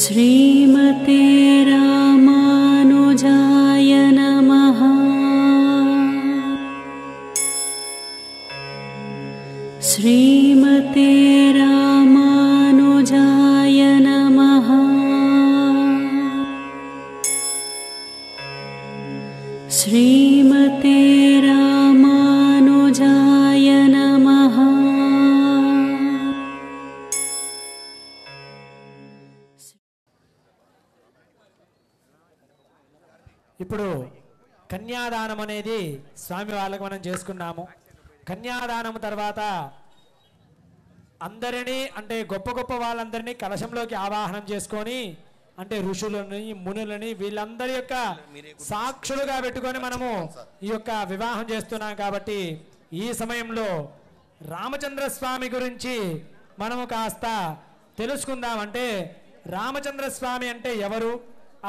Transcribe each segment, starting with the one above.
श्रीमते रामानुजाय नमः। श्रीमते रामानुजाय नमः। श्रीमते रामानुजाय नमः। ఇప్పుడు కన్యాదానం అనేది స్వామి వాళ్ళకి మనం చేసుకున్నాము. కన్యాదానం తర్వాత అందరినీ అంటే గొప్ప గొప్ప వాళ్ళందరినీ కలశంలోకి ఆవాహనం చేసుకొని అంటే ఋషులని మునులని వీళ్ళందరి యొక్క సాక్షులుగా పెట్టుకొని మనము ఈ యొక్క వివాహం చేస్తున్నాం. కాబట్టి ఈ సమయంలో రామచంద్ర స్వామి గురించి మనము కాస్త తెలుసుకుందాం. అంటే రామచంద్ర స్వామి అంటే ఎవరు,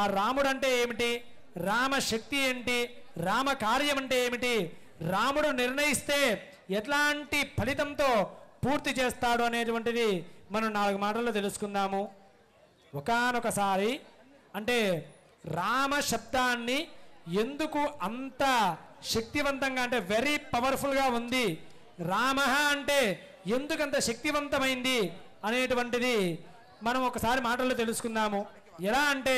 ఆ రాముడు అంటే ఏమిటి, రామ శక్తి ఏంటి, రామ కార్యం అంటే ఏమిటి, రాముడు నిర్ణయిస్తే ఎట్లాంటి ఫలితంతో పూర్తి చేస్తాడు అనేటువంటిది మనం 4 మాటల్లో తెలుసుకుందాము. ఒకానొకసారి అంటే రామ శబ్దాన్ని ఎందుకు అంత శక్తివంతంగా అంటే వెరీ పవర్ఫుల్గా ఉంది, రామ అంటే ఎందుకంత శక్తివంతమైంది అనేటువంటిది మనం ఒకసారి మాటల్లో తెలుసుకుందాము. ఎలా అంటే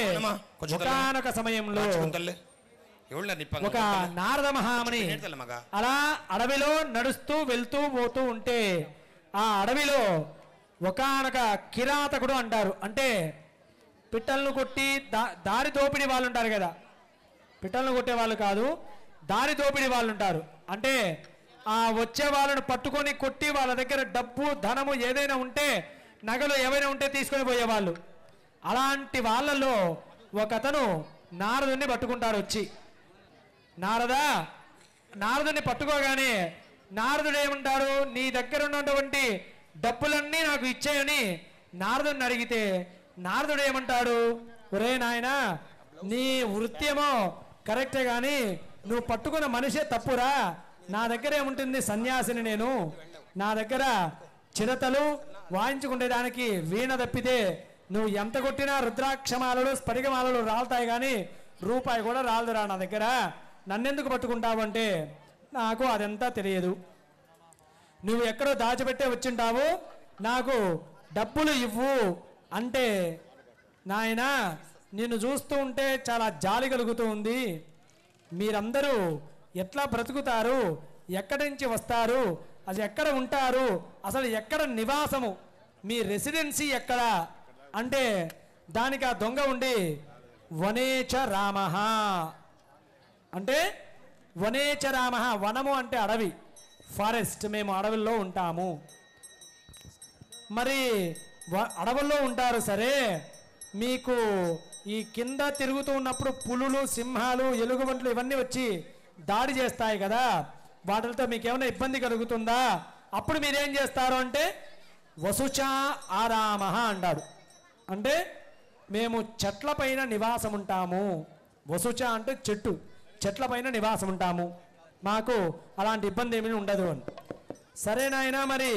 ఒకానొక సమయంలో ఒక నారద మహాముని అలా అడవిలో నడుస్తూ వెళ్తూ పోతూ ఉంటే ఆ అడవిలో ఒకానొక కిరాతకుడు అంటారు, అంటే పిట్టలను కొట్టి దారి దోపిడి వాళ్ళు ఉంటారు కదా, పిట్టలను కొట్టే వాళ్ళు కాదు, దారి దోపిడి వాళ్ళు ఉంటారు. అంటే ఆ వచ్చే వాళ్ళను పట్టుకొని కొట్టి వాళ్ళ దగ్గర డబ్బు ధనము ఏదైనా ఉంటే నగలు ఏవైనా ఉంటే తీసుకొని పోయేవాళ్ళు. అలాంటి వాళ్ళల్లో ఒకతను నారదుని పట్టుకుంటాడు. వచ్చి నారదుని పట్టుకోగానే నారదుడు ఏమంటాడు, నీ దగ్గర ఉన్నటువంటి డబ్బులన్నీ నాకు ఇచ్చేయని నారదుని అడిగితే నారదుడు ఏమంటాడు, ఒరే నాయనా నీ వృత్యేమో కరెక్టే కానీ నువ్వు పట్టుకున్న మనిషే తప్పురా, నా దగ్గర ఏముంటుంది సన్యాసిని నేను, నా దగ్గర చిరతలు వాయించుకునేదానికి వీణ తప్పితే నువ్వు ఎంత కొట్టినా రుద్రాక్షమాలలు స్ఫటికమాలలు రాలుతాయి కానీ రూపాయి కూడా రాలుదురా నా దగ్గర, నన్నెందుకు పట్టుకుంటావు అంటే నాకు అదంతా తెలియదు, నువ్వు ఎక్కడో దాచిపెట్టే వచ్చింటావు, నాకు డబ్బులు ఇవ్వు అంటే నాయనా నిన్ను చూస్తూ ఉంటే చాలా జాలి కలుగుతూ ఉంది, మీరందరూ ఎట్లా బ్రతుకుతారు, ఎక్కడి నుంచి వస్తారు, అది ఎక్కడ ఉంటారు, అసలు ఎక్కడ నివాసము, మీ రెసిడెన్సీ ఎక్కడ అంటే దానికి ఆ దొంగ ఉండి వనేచ రామ అంటే వనేచ రామ, వనము అంటే అడవి, ఫారెస్ట్, మేము అడవుల్లో ఉంటాము. మరి అడవుల్లో ఉంటారు సరే, మీకు ఈ కింద తిరుగుతూ ఉన్నప్పుడు పులులు సింహాలు ఎలుగుబంట్లు ఇవన్నీ వచ్చి దాడి చేస్తాయి కదా, వాటితో మీకు ఏమైనా ఇబ్బంది కలుగుతుందా, అప్పుడు మీరేం చేస్తారు అంటే వసుచా ఆరామ అంటాడు. అంటే మేము చెట్ల పైన నివాసం ఉంటాము, వసుచ అంటే చెట్టు, చెట్ల పైన నివాసం ఉంటాము, మాకు అలాంటి ఇబ్బంది ఏమీ ఉండదు అని. సరేనాయనా మరి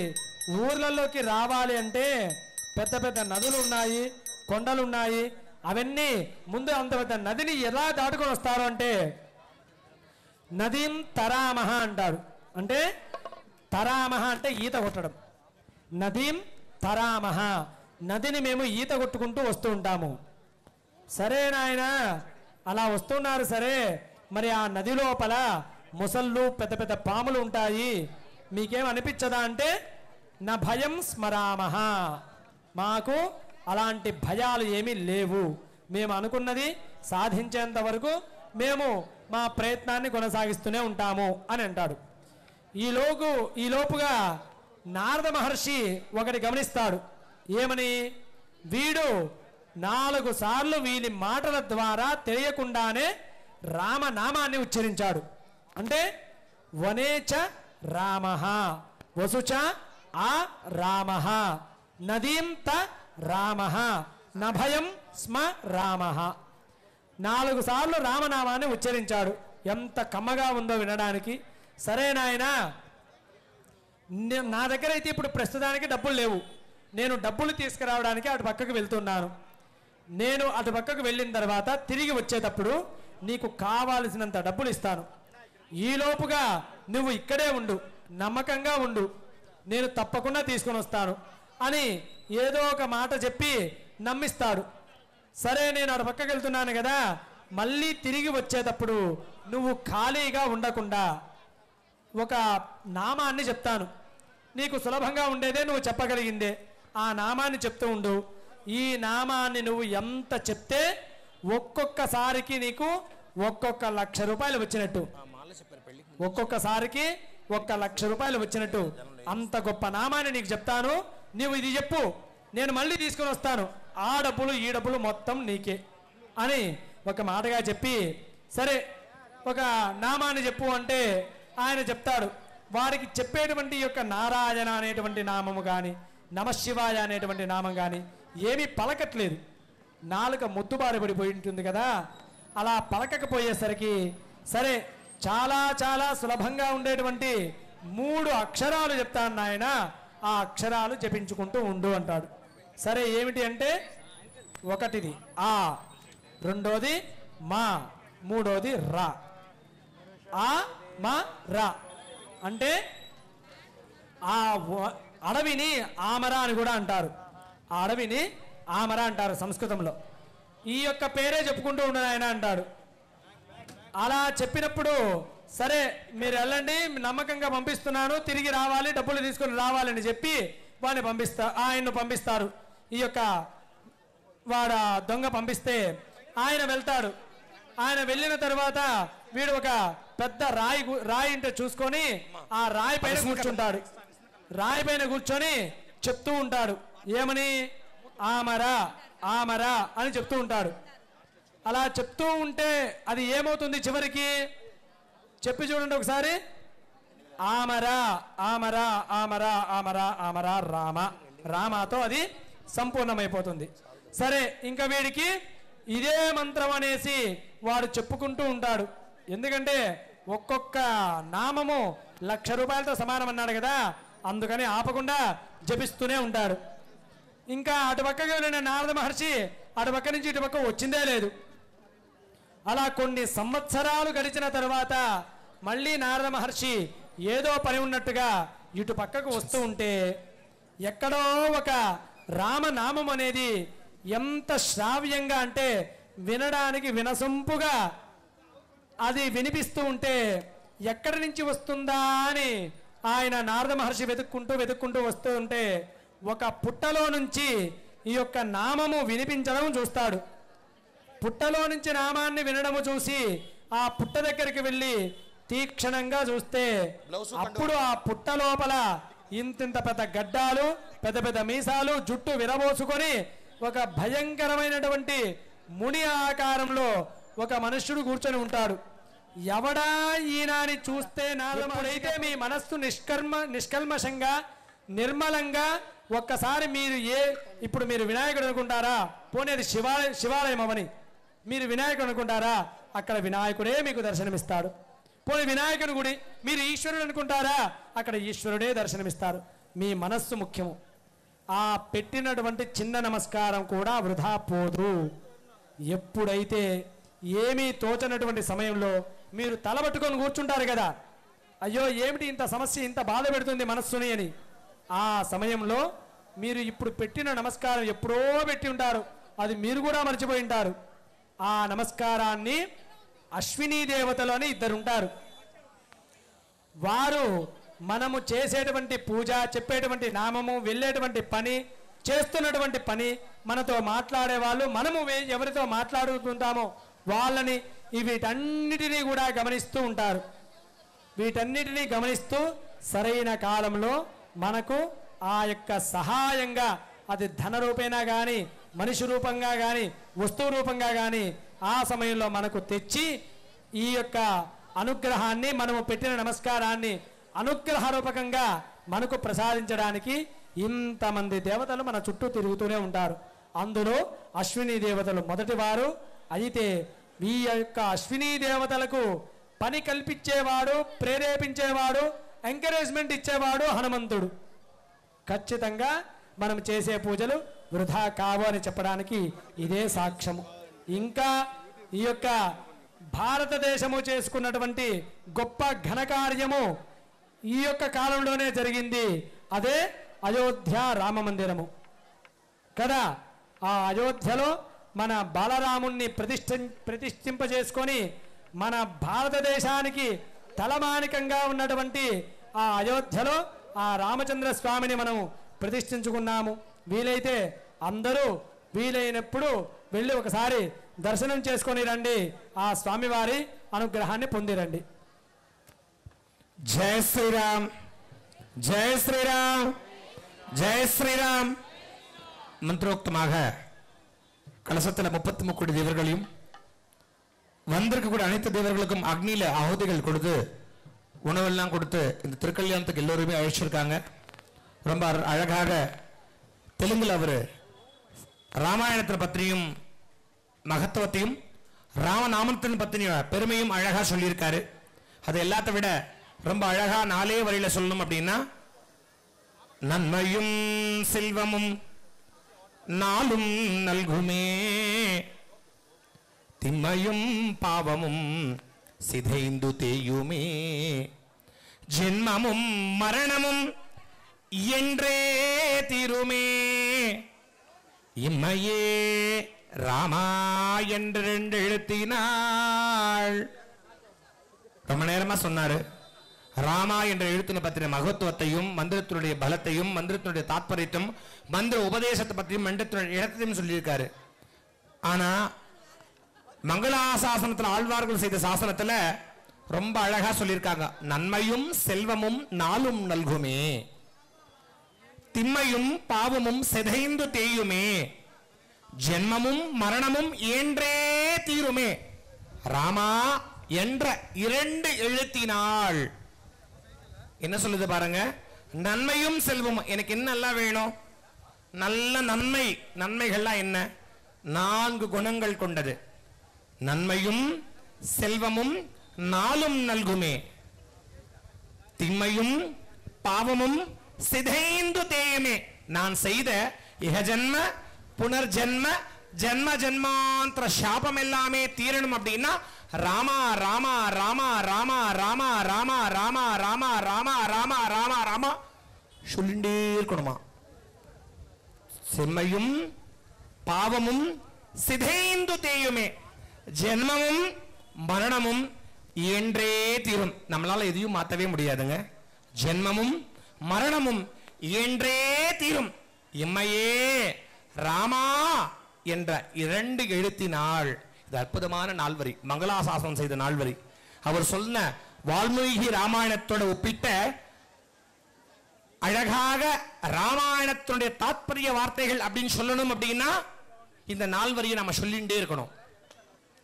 ఊర్లలోకి రావాలి అంటే పెద్ద పెద్ద నదులు ఉన్నాయి, కొండలు ఉన్నాయి, అవన్నీ ముందు అంత పెద్ద నదిని ఎలా దాటుకొని వస్తారు అంటే నదీం తరామహ అంటారు. అంటే తరామహ అంటే ఈత కొట్టడం, నదీం తరామహ, నదిని మేము ఈత కొట్టుకుంటూ వస్తూ ఉంటాము. సరే నాయన అలా వస్తున్నారు సరే, మరి ఆ నది లోపల ముసళ్ళు పెద్ద పెద్ద పాములు ఉంటాయి, మీకేం అనిపించదా అంటే నా భయం స్మరామహ, మాకు అలాంటి భయాలు ఏమీ లేవు, మేము అనుకున్నది సాధించేంత వరకు మేము మా ప్రయత్నాన్ని కొనసాగిస్తూనే ఉంటాము అని అంటాడు. ఈలోపుగా నారద మహర్షి ఒకటి గమనిస్తాడు. ఏమని, వీడు 4 సార్లు వీని మాటల ద్వారా తెలియకుండానే రామనామాన్ని ఉచ్చరించాడు. అంటే వనేచ రామ, వసుచ ఆ రామ, నదీంత రామ, నభయం స్మ రామ, 4 సార్లు రామనామాన్ని ఉచ్చరించాడు. ఎంత కమ్మగా ఉందో వినడానికి. సరే నాయనా నా దగ్గర అయితే ఇప్పుడు ప్రస్తుతానికి డబ్బులు లేవు, నేను డబ్బులు తీసుకురావడానికి అటు పక్కకు వెళ్తున్నాను, నేను అటు పక్కకు వెళ్ళిన తర్వాత తిరిగి వచ్చేటప్పుడు నీకు కావాల్సినంత డబ్బులు ఇస్తాను. ఈలోపుగా నువ్వు ఇక్కడే ఉండు, నమ్మకంగా ఉండు, నేను తప్పకుండా తీసుకొని వస్తాను అని ఏదో ఒక మాట చెప్పి నమ్మిస్తాడు. సరే నేను అటు పక్కకు వెళ్తున్నాను కదా, మళ్ళీ తిరిగి వచ్చేటప్పుడు నువ్వు ఖాళీగా ఉండకుండా ఒక నామాన్ని చెప్తాను. నీకు సులభంగా ఉండేదే నువ్వు చెప్పగలిగిందే, ఆ నామాన్ని చెప్తూ ఉండు. ఈ నామాన్ని నువ్వు ఎంత చెప్తే ఒక్కొక్కసారికి నీకు ఒక్కొక్క 1,00,000 రూపాయలు వచ్చినట్టు, ఒక్కొక్కసారికి 1,00,000 రూపాయలు వచ్చినట్టు అంత గొప్ప నామాన్ని నీకు చెప్తాను. నువ్వు ఇది చెప్పు, నేను మళ్ళీ తీసుకొని వస్తాను, ఆ డబ్బులు ఈ డబ్బులు మొత్తం నీకే అని ఒక మాటగా చెప్పి, సరే ఒక నామాన్ని చెప్పు అంటే ఆయన చెప్తాడు. వారికి చెప్పేటువంటి యొక్క నారాయణ అనేటువంటి నామము కానీ, నమశివాయ అనేటువంటి నామం కానీ ఏమీ పలకట్లేదు. నాలుక ముద్దుబారి పడిపోయి ఉంటుంది కదా, అలా పలకకపోయేసరికి సరే చాలా చాలా సులభంగా ఉండేటువంటి 3 అక్షరాలు చెప్తాను నాయన, ఆ అక్షరాలు జపించుకుంటూ ఉండు అంటాడు. సరే ఏమిటి అంటే, ఒకటిది ఆ, రెండోది మా, మూడోది రా. ఆ మా రా అంటే ఆ అడవిని ఆమర అని కూడా అంటారు. ఆ అడవిని ఆమర అంటారు సంస్కృతంలో. ఈ యొక్క పేరే చెప్పుకుంటూ ఉండను ఆయన అంటాడు. అలా చెప్పినప్పుడు సరే మీరు వెళ్ళండి, నమ్మకంగా పంపిస్తున్నాను, తిరిగి రావాలి, డబ్బులు తీసుకొని రావాలని చెప్పి వాడిని ఆయన్ను పంపిస్తారు. ఈ యొక్క వాడు దొంగ పంపిస్తే ఆయన వెళ్తాడు. ఆయన వెళ్ళిన తర్వాత వీడు ఒక పెద్ద రాయి అంటే చూసుకొని ఆ రాయి పైన కూర్చుంటాడు. రాయి పైన కూర్చొని చెప్తూ ఉంటాడు. ఏమని? ఆమరా ఆమరా అని చెప్తూ ఉంటాడు. అలా చెప్తూ ఉంటే అది ఏమవుతుంది చివరికి? చెప్పి చూడండి ఒకసారి. ఆమరా ఆమరా ఆమరా ఆమరా ఆమరా రామ, రామతో అది సంపూర్ణమైపోతుంది. సరే ఇంకా వీడికి ఇదే మంత్రం అనేసి వాడు చెప్పుకుంటూ ఉంటాడు. ఎందుకంటే ఒక్కొక్క నామము 1,00,000 రూపాయలతో సమానం అన్నాడు కదా, అందుకని ఆపకుండా జపిస్తూనే ఉంటాడు. ఇంకా అటుపక్కగా వెళ్ళిన నారద మహర్షి అటుపక్క నుంచి ఇటుపక్క వచ్చిందే లేదు. అలా కొన్ని సంవత్సరాలు గడిచిన తర్వాత మళ్ళీ నారద మహర్షి ఏదో పని ఉన్నట్టుగా ఇటు పక్కకు వస్తూ ఉంటే ఎక్కడో ఒక రామనామం అనేది ఎంత శ్రావ్యంగా అంటే వినడానికి వినసొంపుగా అది వినిపిస్తూ ఉంటే ఎక్కడి నుంచి వస్తుందా అని ఆయన నారద మహర్షి వెతుక్కుంటూ వస్తూ ఉంటే ఒక పుట్టలో నుంచి ఈ యొక్క నామము వినిపించడం చూస్తాడు. పుట్టలో నుంచి నామాన్ని వినడము చూసి ఆ పుట్ట దగ్గరికి వెళ్ళి తీక్షణంగా చూస్తే అప్పుడు ఆ పుట్ట లోపల ఇంతింత పెద్ద గడ్డాలు, పెద్ద పెద్ద మీసాలు, జుట్టు విరబోసుకొని ఒక భయంకరమైనటువంటి ముని ఆకారంలో ఒక మనుష్యుడు కూర్చొని ఉంటాడు. ఎవడా ఈయన అని చూస్తే నాదముడైతే మీ మనస్సు నిష్కల్మషంగా నిర్మలంగా ఒక్కసారి మీరు ఇప్పుడు మీరు వినాయకుడు అనుకుంటారా? పోనీ అది శివాలయం అవని మీరు వినాయకుడు అనుకుంటారా? అక్కడ వినాయకుడే మీకు దర్శనమిస్తాడు. పోనీ వినాయకుని గుడి మీరు ఈశ్వరుడు అనుకుంటారా? అక్కడ ఈశ్వరుడే దర్శనమిస్తారు. మీ మనస్సు ముఖ్యము. ఆ పెట్టినటువంటి చిన్న నమస్కారం కూడా వృధా పోదు. ఎప్పుడైతే ఏమీ తోచనటువంటి సమయంలో మీరు తలబట్టుకొని కూర్చుంటారు కదా, అయ్యో ఏమిటి ఇంత సమస్య, ఇంత బాధ పెడుతుంది మనస్సుని అని, ఆ సమయంలో మీరు ఇప్పుడు పెట్టిన నమస్కారం ఎప్పుడో పెట్టి ఉంటారు, అది మీరు కూడా మర్చిపోయి ఉంటారు. ఆ నమస్కారాన్ని అశ్వినీ దేవతలు అని 2 ఉంటారు. వారు మనము చేసేటువంటి పూజ, చెప్పేటువంటి నామము, వెళ్ళేటువంటి పని, చేస్తున్నటువంటి పని, మనతో మాట్లాడే వాళ్ళు, మనము ఎవరితో మాట్లాడుతుంటామో వాళ్ళని వీటన్నిటినీ కూడా గమనిస్తూ ఉంటారు. వీటన్నిటినీ గమనిస్తూ సరైన కాలంలో మనకు ఆ యొక్క సహాయంగా, అది ధన రూపేణా కానీ, మనిషి రూపంగా కానీ, వస్తువు రూపంగా కానీ ఆ సమయంలో మనకు తెచ్చి ఈ యొక్క అనుగ్రహాన్ని, మనము పెట్టిన నమస్కారాన్ని అనుగ్రహ రూపకంగా మనకు ప్రసాదించడానికి ఇంతమంది దేవతలు మన చుట్టూ తిరుగుతూనే ఉంటారు. అందులో అశ్విని దేవతలు మొదటివారు. అయితే ఈ యొక్క అశ్విని దేవతలకు పని కల్పించేవాడు, ప్రేరేపించేవాడు, ఎంకరేజ్మెంట్ ఇచ్చేవాడు హనుమంతుడు. ఖచ్చితంగా మనం చేసే పూజలు వృధా కావు అని చెప్పడానికి ఇదే సాక్ష్యము. ఇంకా ఈ యొక్క భారతదేశము చేసుకున్నటువంటి గొప్ప ఘనకార్యము ఈ యొక్క కాలంలోనే జరిగింది. అదే అయోధ్య రామ మందిరము కదా. ఆ అయోధ్యలో మన బాలరాముణ్ణి ప్రతిష్ఠింపజేసుకొని మన భారతదేశానికి తలమానికంగా ఉన్నటువంటి ఆ అయోధ్యలో ఆ రామచంద్ర స్వామిని మనం ప్రతిష్ఠించుకున్నాము. వీలైతే అందరూ వీలైనప్పుడు వెళ్ళి ఒకసారి దర్శనం చేసుకొని రండి, ఆ స్వామివారి అనుగ్రహాన్ని పొందిరండి. జై శ్రీరామ్, జై శ్రీరామ్, జై శ్రీராம். மந்திரோக்தமாக கலசத்தில் 33 தேவர்களையும் வந்திருக்கக்கூடிய அனைத்து தேவர்களுக்கும் அக்னியில ஆಹುதிகள் கொடுத்து உணவெல்லாம் கொடுத்து இந்த திருக்கல்யாணத்துக்கு எல்லோருமே அழைச்சிருக்காங்க. ரொம்ப அழகாக தெலுங்குல அவர் ராமாயணத்தை பற்றியும் மகத்துவத்தையும் ராமநாமத்தின் பற்றியும் பெருமையும் அழகா சொல்லியிருக்காரு. அது எல்லாத்தை விட ரொம்ப அழகா 4 வரியில சொல்லணும் அப்படின்னா, நன்மையும் செல்வமும் நாளும் நல்குமே, திம்மையும் பாவமும் சிதைந்து தேயுமே, ஜென்மமும் மரணமும் என்றே தீருமே, இம்மையே ராமா என்று 2 எழுத்தினாள். ரொம்ப நேரமா சொன்னாரு. ராமா என்ற எழுத்தின பற்றின மகத்துவத்தையும் மந்திரத்தினுடைய பலத்தையும் மந்திரத்தினுடைய தாத்பரியத்தையும் மந்திர உபதேசத்தை பற்றியும் மந்திரத்தினுடைய இடத்தையும் சொல்லியிருக்காரு. ஆனா மங்களாசாசனத்தில் ஆழ்வார்கள் செய்த சாசனத்துல ரொம்ப அழகா சொல்லியிருக்காங்க. நன்மையும் செல்வமும் நாளும் நல்குமே, திம்மையும் பாவமும் சிதைந்து தேயுமே, ஜென்மமும் மரணமும் என்றே தீருமே. ராமா என்ற 2 எழுத்தினாள். என்ன சொல்லுது பாருங்க. நன்மையும் செல்வமும், எனக்கு என்னெல்லாம் வேணும்? நல்ல நன்மை. நன்மைகள்லாம் என்ன? 4 குணங்கள் கொண்டது. நன்மையும் செல்வமும் நாளும் நல்குமே, திம்மையும் பாவமும் சிதைந்து தேயுமே. நான் செய்த இஹஜன்ம புனர்ஜன்ம ஜன்ம ஜன்மாந்திர சாபம் எல்லாமே தீரணும் அப்படின்னா ராமா ராமா ராமா ராமா ராமா ராமா ராமா ராமா ராமா ராமா ராமா ராமா சொல்லிண்டே இருக்கணுமா. செம்மையும் பாவமும் சிதைந்து தேயுமே, ஜென்மமும் மரணமும் என்றே தீரும். நம்மளால எதையும் மாற்றவே முடியாதுங்க. ஜென்மமும் மரணமும் என்றே தீரும். இம்மையே ராமா என்ற 2 எழுத்தினாள். இது அற்புதமான நால்வரி, மங்களாசாசனம் செய்த நால்வரி. அவர் சொன்ன வால்மீகி ராமாயணத்தோட ஒப்பிட்ட அழகாக ராமாயணத்தினுடைய தாத்பரிய வார்த்தைகள் அப்படின்னு சொல்லணும் அப்படின்னா இந்த நால்வரியை நம்ம சொல்லிண்டே இருக்கணும்.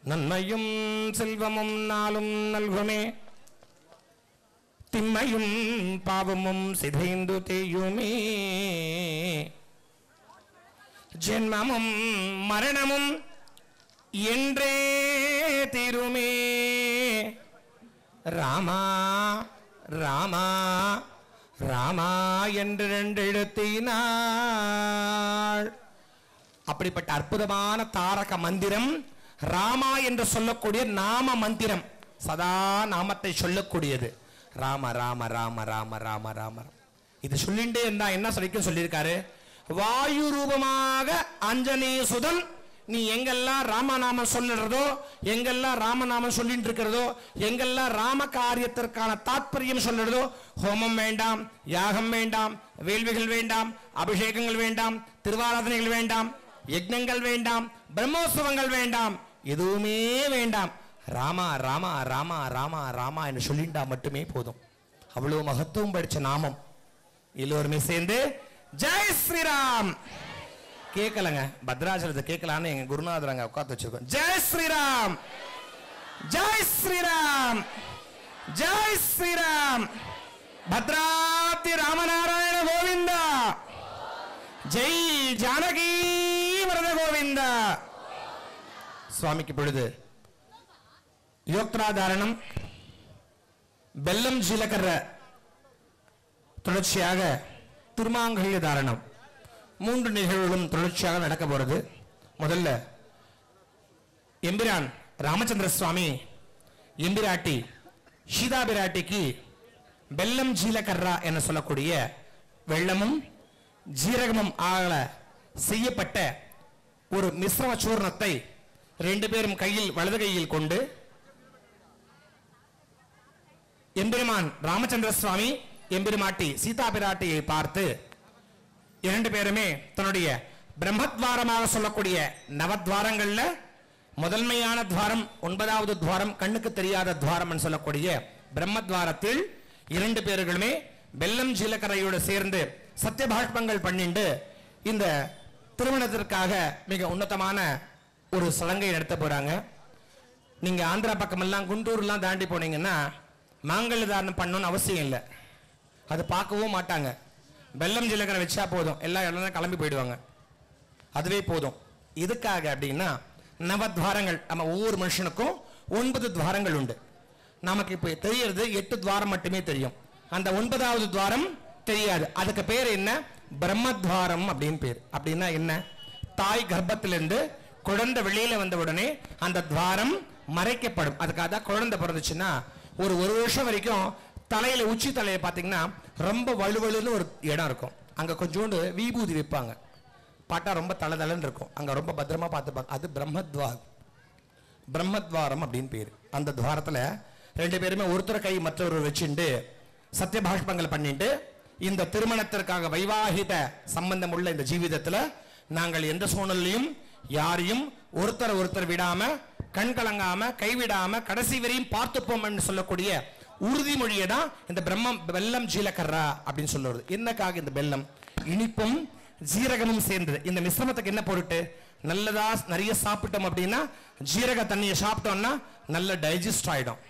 நன்மையும் செல்வமும் நாளும் நல்குமே, திம்மையும் பாவமும் சிதைந்து தேயுமே, ஜென்மமும் மரணமும் என்றே தீருமே, ராமா ராமா ராமா என்று 2 எழுத்தினாள். அப்படிப்பட்ட அற்புதமான தாரக மந்திரம் ராமா என்று சொல்லக்கூடிய நாம மந்திரம். சதா நாமத்தை சொல்லக்கூடியது. ராம ராம ராம ராம ராம ராம. இது சொல்லிண்டே இருந்தா என்ன சொல்லியிருக்காரு. வாயு ரூபமாக ஆஞ்சநேய சுதன் நீ எங்கெல்லாம் ராமநாமம் சொல்லுறதோ, எங்கெல்லாம் ராமநாமம் சொல்லிட்டு இருக்கிறதோ, எங்கெல்லாம் ராம காரியத்திற்கான தாத்பரியம் சொல்லுறதோ, ஹோமம் வேண்டாம், யாகம் வேண்டாம், வேள்விகள் வேண்டாம், அபிஷேகங்கள் வேண்டாம், திருவாராதனைகள் வேண்டாம், யஜ்ஞங்கள் வேண்டாம், பிரம்மோத்சவங்கள் வேண்டாம், எதுவுமே வேண்டாம். ராமா ராமா ராமா ராமா ராமா என்று சொல்லிண்டா மட்டுமே போதும். அவ்வளவு மகத்துவம் படிச்ச நாமம். எல்லோருமே சேர்ந்து ஜெய் ஸ்ரீராம் கேட்கலங்க. பத்ராச்சலத்தை கேட்கலான்னு எங்க குருநாதர் அங்க உட்காந்து வச்சிருக்கோம். ஜெய் ஸ்ரீராம், ஜெய் ஸ்ரீராம், ஜெய் ஸ்ரீராம். பத்ராப்தி ராமநாராயண கோவிந்தா, ஜெய் ஜானகி வரத கோவிந்தா. சுவாமிக்கு பொழுது யோக்திராதாரணம், பெல்லம் ஜீலகர்ற, தொடர்ச்சியாக திருமாங்கல்ய தாரணம், 3 நிகழ்வுகளும் தொடர்ச்சியாக நடக்க போறது. முதல்ல எம்பிரான் ராமச்சந்திர சுவாமி எம்பிராட்டி சீதா பிராட்டிக்கு வெல்லம் ஜீலகர்ரா என சொல்லக்கூடிய வெள்ளமும் ஜீரகமும் ஆக செய்யப்பட்ட ஒரு மிஸ்ரம சூர்ணத்தை 2 பேரும் கையில் வலது கையில் கொண்டு எம்பெருமான் ராமச்சந்திர சுவாமி எம்பெருமாட்டி சீதா பிராட்டியை பார்த்து 2 பேருமே தன்னுடைய பிரம்மத்வாரமாக சொல்லக்கூடிய நவத்வாரங்கள்ல முதன்மையான துவாரம் 9வது துவாரம் கண்ணுக்கு தெரியாத துவாரம் சொல்லக்கூடிய பிரம்மத்வாரத்தில் 2 பேர்களுமே வெல்லம் ஜீலகரையோடு சேர்ந்து சத்தியபாஷ்பங்கள் பண்ணிண்டு இந்த திருமணத்திற்காக மிக உன்னதமான ஒரு சடங்கை நடத்த போறாங்க. நீங்க ஆந்திரா பக்கமெல்லாம் குண்டூர்லாம் தாண்டி போனீங்கன்னா மாங்கல்ய தாரணம் பண்ணணும்னு அவசியம் இல்லை. அது பார்க்கவும் மாட்டாங்க. வெல்லம் ஜீலகரை வச்சா போதும், எல்லாம் கிளம்பி போயிடுவாங்க. அதுவே போதும். இதுக்காக அப்படின்னா நவத்வாரங்கள், நம்ம ஒவ்வொரு மனுஷனுக்கும் 9 துவாரங்கள் உண்டு. நமக்கு இப்போ தெரியறது 8 துவாரம் மட்டுமே தெரியும். அந்த 9வது துவாரம் தெரியாது. அதுக்கு பேர் என்ன? பிரம்மத்வாரம் அப்படின்னு பேர். அப்படின்னா என்ன? தாய் கர்ப்பத்திலிருந்து குழந்தை வெளியில வந்த உடனே அந்த துவாரம் மறைக்கப்படும். அதுக்காக தான் குழந்தை பிறந்துச்சுன்னா ஒரு வருஷம் வரைக்கும் தலையில உச்சி தலையை பார்த்தீங்கன்னா ரொம்ப வலுவலுன்னு ஒரு இடம் இருக்கும். அங்க கொஞ்சோண்டு விபூதி வைப்பாங்க. பாட்டா ரொம்ப தளதளன்னு இருக்கும். அங்க ரொம்ப பத்திரமா பார்த்துப்பாங்க. அது பிரம்மத்வாரம் அப்படின்னு பேரு. அந்த துவாரத்துல 2 பேருமே ஒருத்தர் கை மற்றொரு வச்சுட்டு சத்தியபாஷ்பங்கள் பண்ணிட்டு இந்த திருமணத்திற்காக வைவாகித சம்பந்தம் உள்ள இந்த ஜீவிதத்துல நாங்கள் எந்த சூழ்நிலையும் யாரையும் ஒருத்தர் விடாம கண் கலங்காம கைவிடாம கடைசி வரையும் பார்த்துப்போம் என்று சொல்லக்கூடிய உறுதிமொழியை தான் இந்த வெல்லம் ஜீலகர்ரா அப்படின்னு சொல்லுவது. என்னக்காக இந்த வெல்லம் இனிப்பும் ஜீரகமும் சேர்ந்தது. இந்த மிஸ்ரமத்துக்கு என்ன பொருட்டு? நல்லதா நிறைய சாப்பிட்டோம் அப்படின்னா ஜீரக தண்ணியை சாப்பிட்டோம்னா நல்ல டைஜஸ்ட் ஆயிடும்.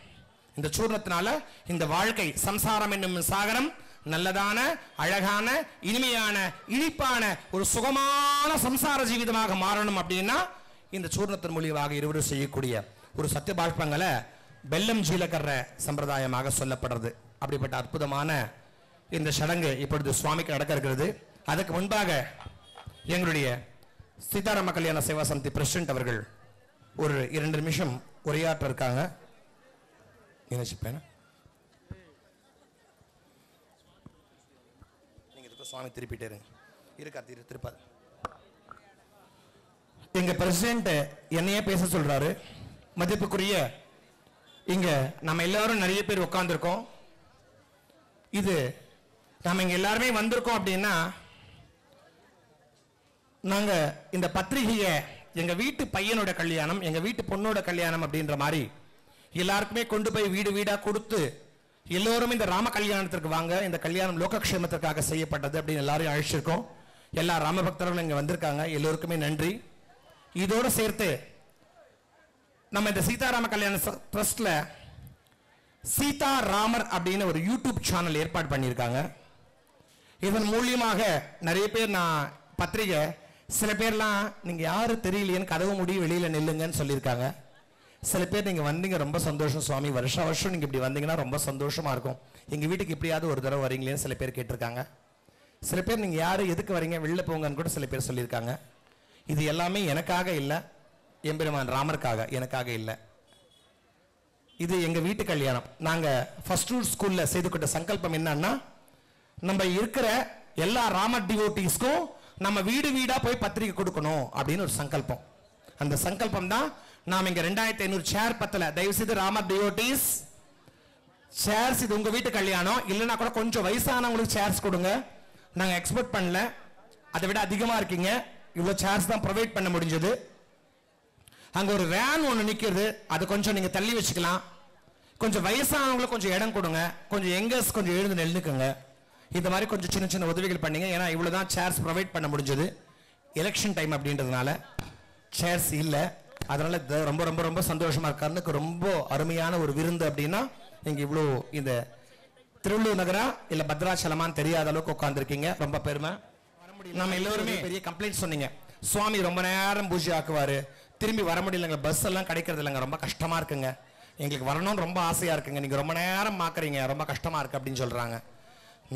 இந்த சூர்ணத்தினால இந்த வாழ்க்கை சம்சாரம் என்னும் சாகரம் நல்லதான அழகான இனிமையான இனிப்பான ஒரு சுகமான சம்சார ஜீவிதமாக மாறணும் அப்படின்னா இந்த சூர்ணத்தின் மூலியமாக இருவரும் செய்யக்கூடிய ஒரு சத்தியபாஷ்பங்களை வெல்லம் ஜீலகர்ர சம்பிரதாயமாக சொல்லப்படுறது. அப்படிப்பட்ட அற்புதமான இந்த சடங்கு இப்பொழுது சுவாமிக்கு நடக்க இருக்கிறது. அதுக்கு முன்பாக எங்களுடைய சீதாராம கல்யாண சேவா சமிதி பிரசிடென்ட் அவர்கள் ஒரு 2 நிமிஷம் உரையாற்ற இருக்காங்க. நினைச்சுப்பேன். சுவாமி திருப்பிட்டே இருக்கா திருப்பாது. எங்க பிரசிடென்ட் என்னையே பேச சொல்றாரு. மதிப்புக்குரிய இங்க நம்ம எல்லாரும் நிறைய பேர் உட்கார்ந்துருக்கோம். இது நம்ம இங்க எல்லாருமே வந்திருக்கோம் அப்படின்னா நாங்க இந்த பத்திரிகையை எங்க வீட்டு பையனோட கல்யாணம், எங்க வீட்டு பொண்ணோட கல்யாணம் அப்படின்ற மாதிரி எல்லாருக்குமே கொண்டு போய் வீடு வீடா கொடுத்து எல்லோரும் இந்த ராம கல்யாணத்திற்கு வாங்க, இந்த கல்யாணம் லோகக்ஷேமத்திற்காக செய்யப்பட்டது அப்படின்னு எல்லாரையும் அழைச்சிருக்கோம். எல்லா ராம பக்தர்களும் இங்க வந்திருக்காங்க. எல்லோருக்குமே நன்றி. இதோட சேர்த்து நம்ம இந்த சீதாராம கல்யாண ட்ரஸ்ட்ல சீதா ராமர் அப்படின்னு ஒரு யூடியூப் சேனல் ஏற்பாடு பண்ணியிருக்காங்க. இதன் மூலியமாக நிறைய பேர் நான் பத்திரிகை சில பேர்லாம் நீங்க யாரு தெரியலையேன்னு கதவு முடி வெளியில நில்லுங்கன்னு சொல்லியிருக்காங்க. சில பேர் நீங்க வந்தீங்க ரொம்ப சந்தோஷம் சுவாமி, வருஷம் நீங்க இப்படி வந்தீங்கன்னா ரொம்ப சந்தோஷமா இருக்கும், எங்க வீட்டுக்கு இப்படியாவது ஒரு தடவை வரீங்களேன்னு சில பேர் கேட்டிருக்காங்க. சில பேர் நீங்க யாரு எதுக்கு வரீங்க வெளில போங்கன்னு கூட சில பேர் சொல்லியிருக்காங்க. இது எல்லாமே எனக்காக இல்லை, எம்பெருமான் ராமருக்காக, எனக்காக இல்லை. இது எங்க வீட்டு கல்யாணம். நாங்க ஃபர்ஸ்ட் ரூட் ஸ்கூல்ல செய்து கொண்ட சங்கல்பம் என்னன்னா, நம்ம இருக்கிற எல்லா ராமர் டிவோட்டிஸ்க்கும் நம்ம வீடு வீடா போய் பத்திரிகை கொடுக்கணும் அப்படின்னு ஒரு சங்கல்பம். அந்த சங்கல்பம் தான் நாம் இங்க 2500 சேர் பத்தல. தயவு செய்து ராமர் டிவோட்டிஸ் சேர்ஸ், இது உங்க வீட்டு கல்யாணம் இல்லைன்னா கூட கொஞ்சம் வயசானவங்களுக்கு சேர்ஸ் கொடுங்க. நாங்க எக்ஸ்பெக்ட் பண்ணல, அதை விட அதிகமா இருக்கீங்க. இவ்வளவு சேர்ஸ் தான் ப்ரொவைட் பண்ண முடிஞ்சது. அங்க ஒரு வேன் ஒன்று நிக்கிறது, அது கொஞ்சம் நீங்க தள்ளி வச்சுக்கலாம். கொஞ்சம் வயசானவங்களுக்கு கொஞ்சம் இடம் கொடுங்க. கொஞ்சம் யங்கர்ஸ் கொஞ்சம் எழுந்து நின்னுக்குங்க. இந்த மாதிரி கொஞ்சம் சின்ன சின்ன உதவிகள் பண்ணீங்க. ஏன்னா இவ்வளவுதான் சேர்ஸ் ப்ரொவைட் பண்ண முடிஞ்சது. எலெக்ஷன் டைம் அப்படின்றதுனால சேர்ஸ் இல்லை. அதனால ரொம்ப ரொம்ப ரொம்ப சந்தோஷமா இருக்காருக்கு. ரொம்ப அருமையான ஒரு விருந்து அப்படின்னா இங்க இவ்வளோ இந்த திருவள்ளூர் நகரா இல்ல பத்ராச்சலமான்னு தெரியாத அளவுக்கு உட்கார்ந்துருக்கீங்க. ரொம்ப பெருமை. நம்ம எல்லோருமே பெரிய கம்ப்ளைண்ட் சொன்னீங்க, சுவாமி ரொம்ப நேரம் பூஜை ஆக்குவாரு, திரும்பி வர முடியலங்க, பஸ் எல்லாம் கிடைக்கிறது இல்லைங்க, ரொம்ப கஷ்டமா இருக்குங்க, எங்களுக்கு வரணும்னு ரொம்ப ஆசையா இருக்குங்க, நீங்க ரொம்ப நேரம் ஆக்குறீங்க, ரொம்ப கஷ்டமா இருக்கு அப்படின்னு சொல்றாங்க.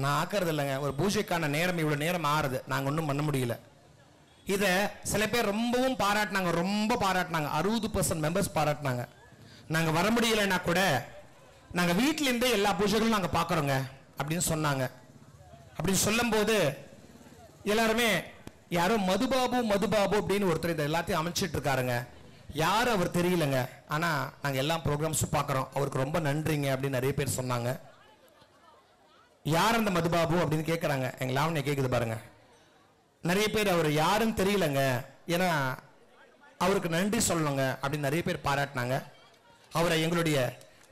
நான் ஆக்குறது இல்லைங்க. ஒரு பூஜைக்கான நேரம் இவ்வளவு நேரம் ஆறுது, நாங்க ஒன்றும் பண்ண முடியல. இதை சில பேர் ரொம்பவும் பாராட்டினாங்க, ரொம்ப பாராட்டினாங்க. 60% மெம்பர்ஸ் பாராட்டினாங்க. நாங்கள் வர முடியலைன்னா கூட நாங்கள் வீட்டிலேருந்தே எல்லா பூஜைகளும் நாங்கள் பார்க்குறோங்க அப்படின்னு சொன்னாங்க. அப்படின்னு சொல்லும்போது எல்லாருமே யாரோ மதுபாபு மதுபாபு அப்படின்னு ஒருத்தர் இதை எல்லாத்தையும் அமைச்சிட்டு இருக்காருங்க. யார் அவர் தெரியலங்க. ஆனால் நாங்கள் எல்லா ப்ரோக்ராம்ஸும் பார்க்குறோம், அவருக்கு ரொம்ப நன்றிங்க அப்படின்னு நிறைய பேர் சொன்னாங்க. யார் அந்த மதுபாபு அப்படின்னு கேட்குறாங்க. எங்கள் லாவண்யா கேட்குது பாருங்க. நிறைய பேர் அவர் யாருன்னு தெரியலங்க, ஏன்னா அவருக்கு நன்றி சொல்லணுங்க அப்படின்னு நிறைய பேர் பாராட்டினாங்க. அவரை எங்களுடைய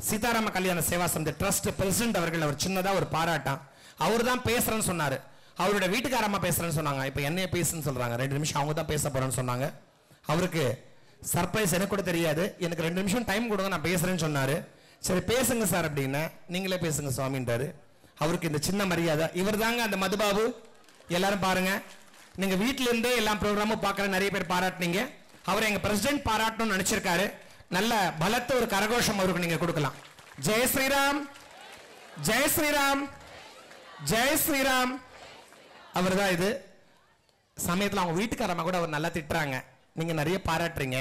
சீதாராம கல்யாண சேவா சமிதி ட்ரஸ்ட் பிரசிடென்ட் அவர்கள் அவர் சின்னதாக ஒரு பாராட்டான். அவர் தான் பேசுறேன்னு சொன்னார். அவருடைய வீட்டுக்காரம்மா பேசுறேன்னு சொன்னாங்க. இப்போ என்னைய பேசுன்னு சொல்றாங்க. 2 நிமிஷம் அவங்க தான் பேச போறேன்னு சொன்னாங்க. அவருக்கு சர்ப்ரைஸ் எனக்கு கூட தெரியாது. எனக்கு 2 நிமிஷம் டைம் கொடுங்க, நான் பேசுறேன்னு சொன்னாரு. சரி பேசுங்க சார் அப்படின்னா, நீங்களே பேசுங்க சுவாமின்றாரு. அவருக்கு இந்த சின்ன மரியாதை. இவர் தாங்க அந்த மதுபாபு. எல்லாரும் பாருங்க, நீங்க வீட்டில இருந்தே எல்லா ப்ரோக்ராமும் பார்க்கற நிறைய பேர் பாராட்டினீங்க. அவர் எங்க பிரசிடென்ட் பாராட்டணும்னு நினைச்சிருக்காரு. நல்ல பலத்த ஒரு கரகோஷம் அவருக்கு நீங்க கொடுக்கலாம். ஜெய் ஸ்ரீராம், ஜெய் ஸ்ரீராம், ஜெய் ஸ்ரீராம். அவர் தான் இது. சமயத்தில் அவங்க வீட்டுக்காரம்மா கூட அவர் நல்லா திட்டுறாங்க. நீங்க நிறைய பாராட்டுறீங்க,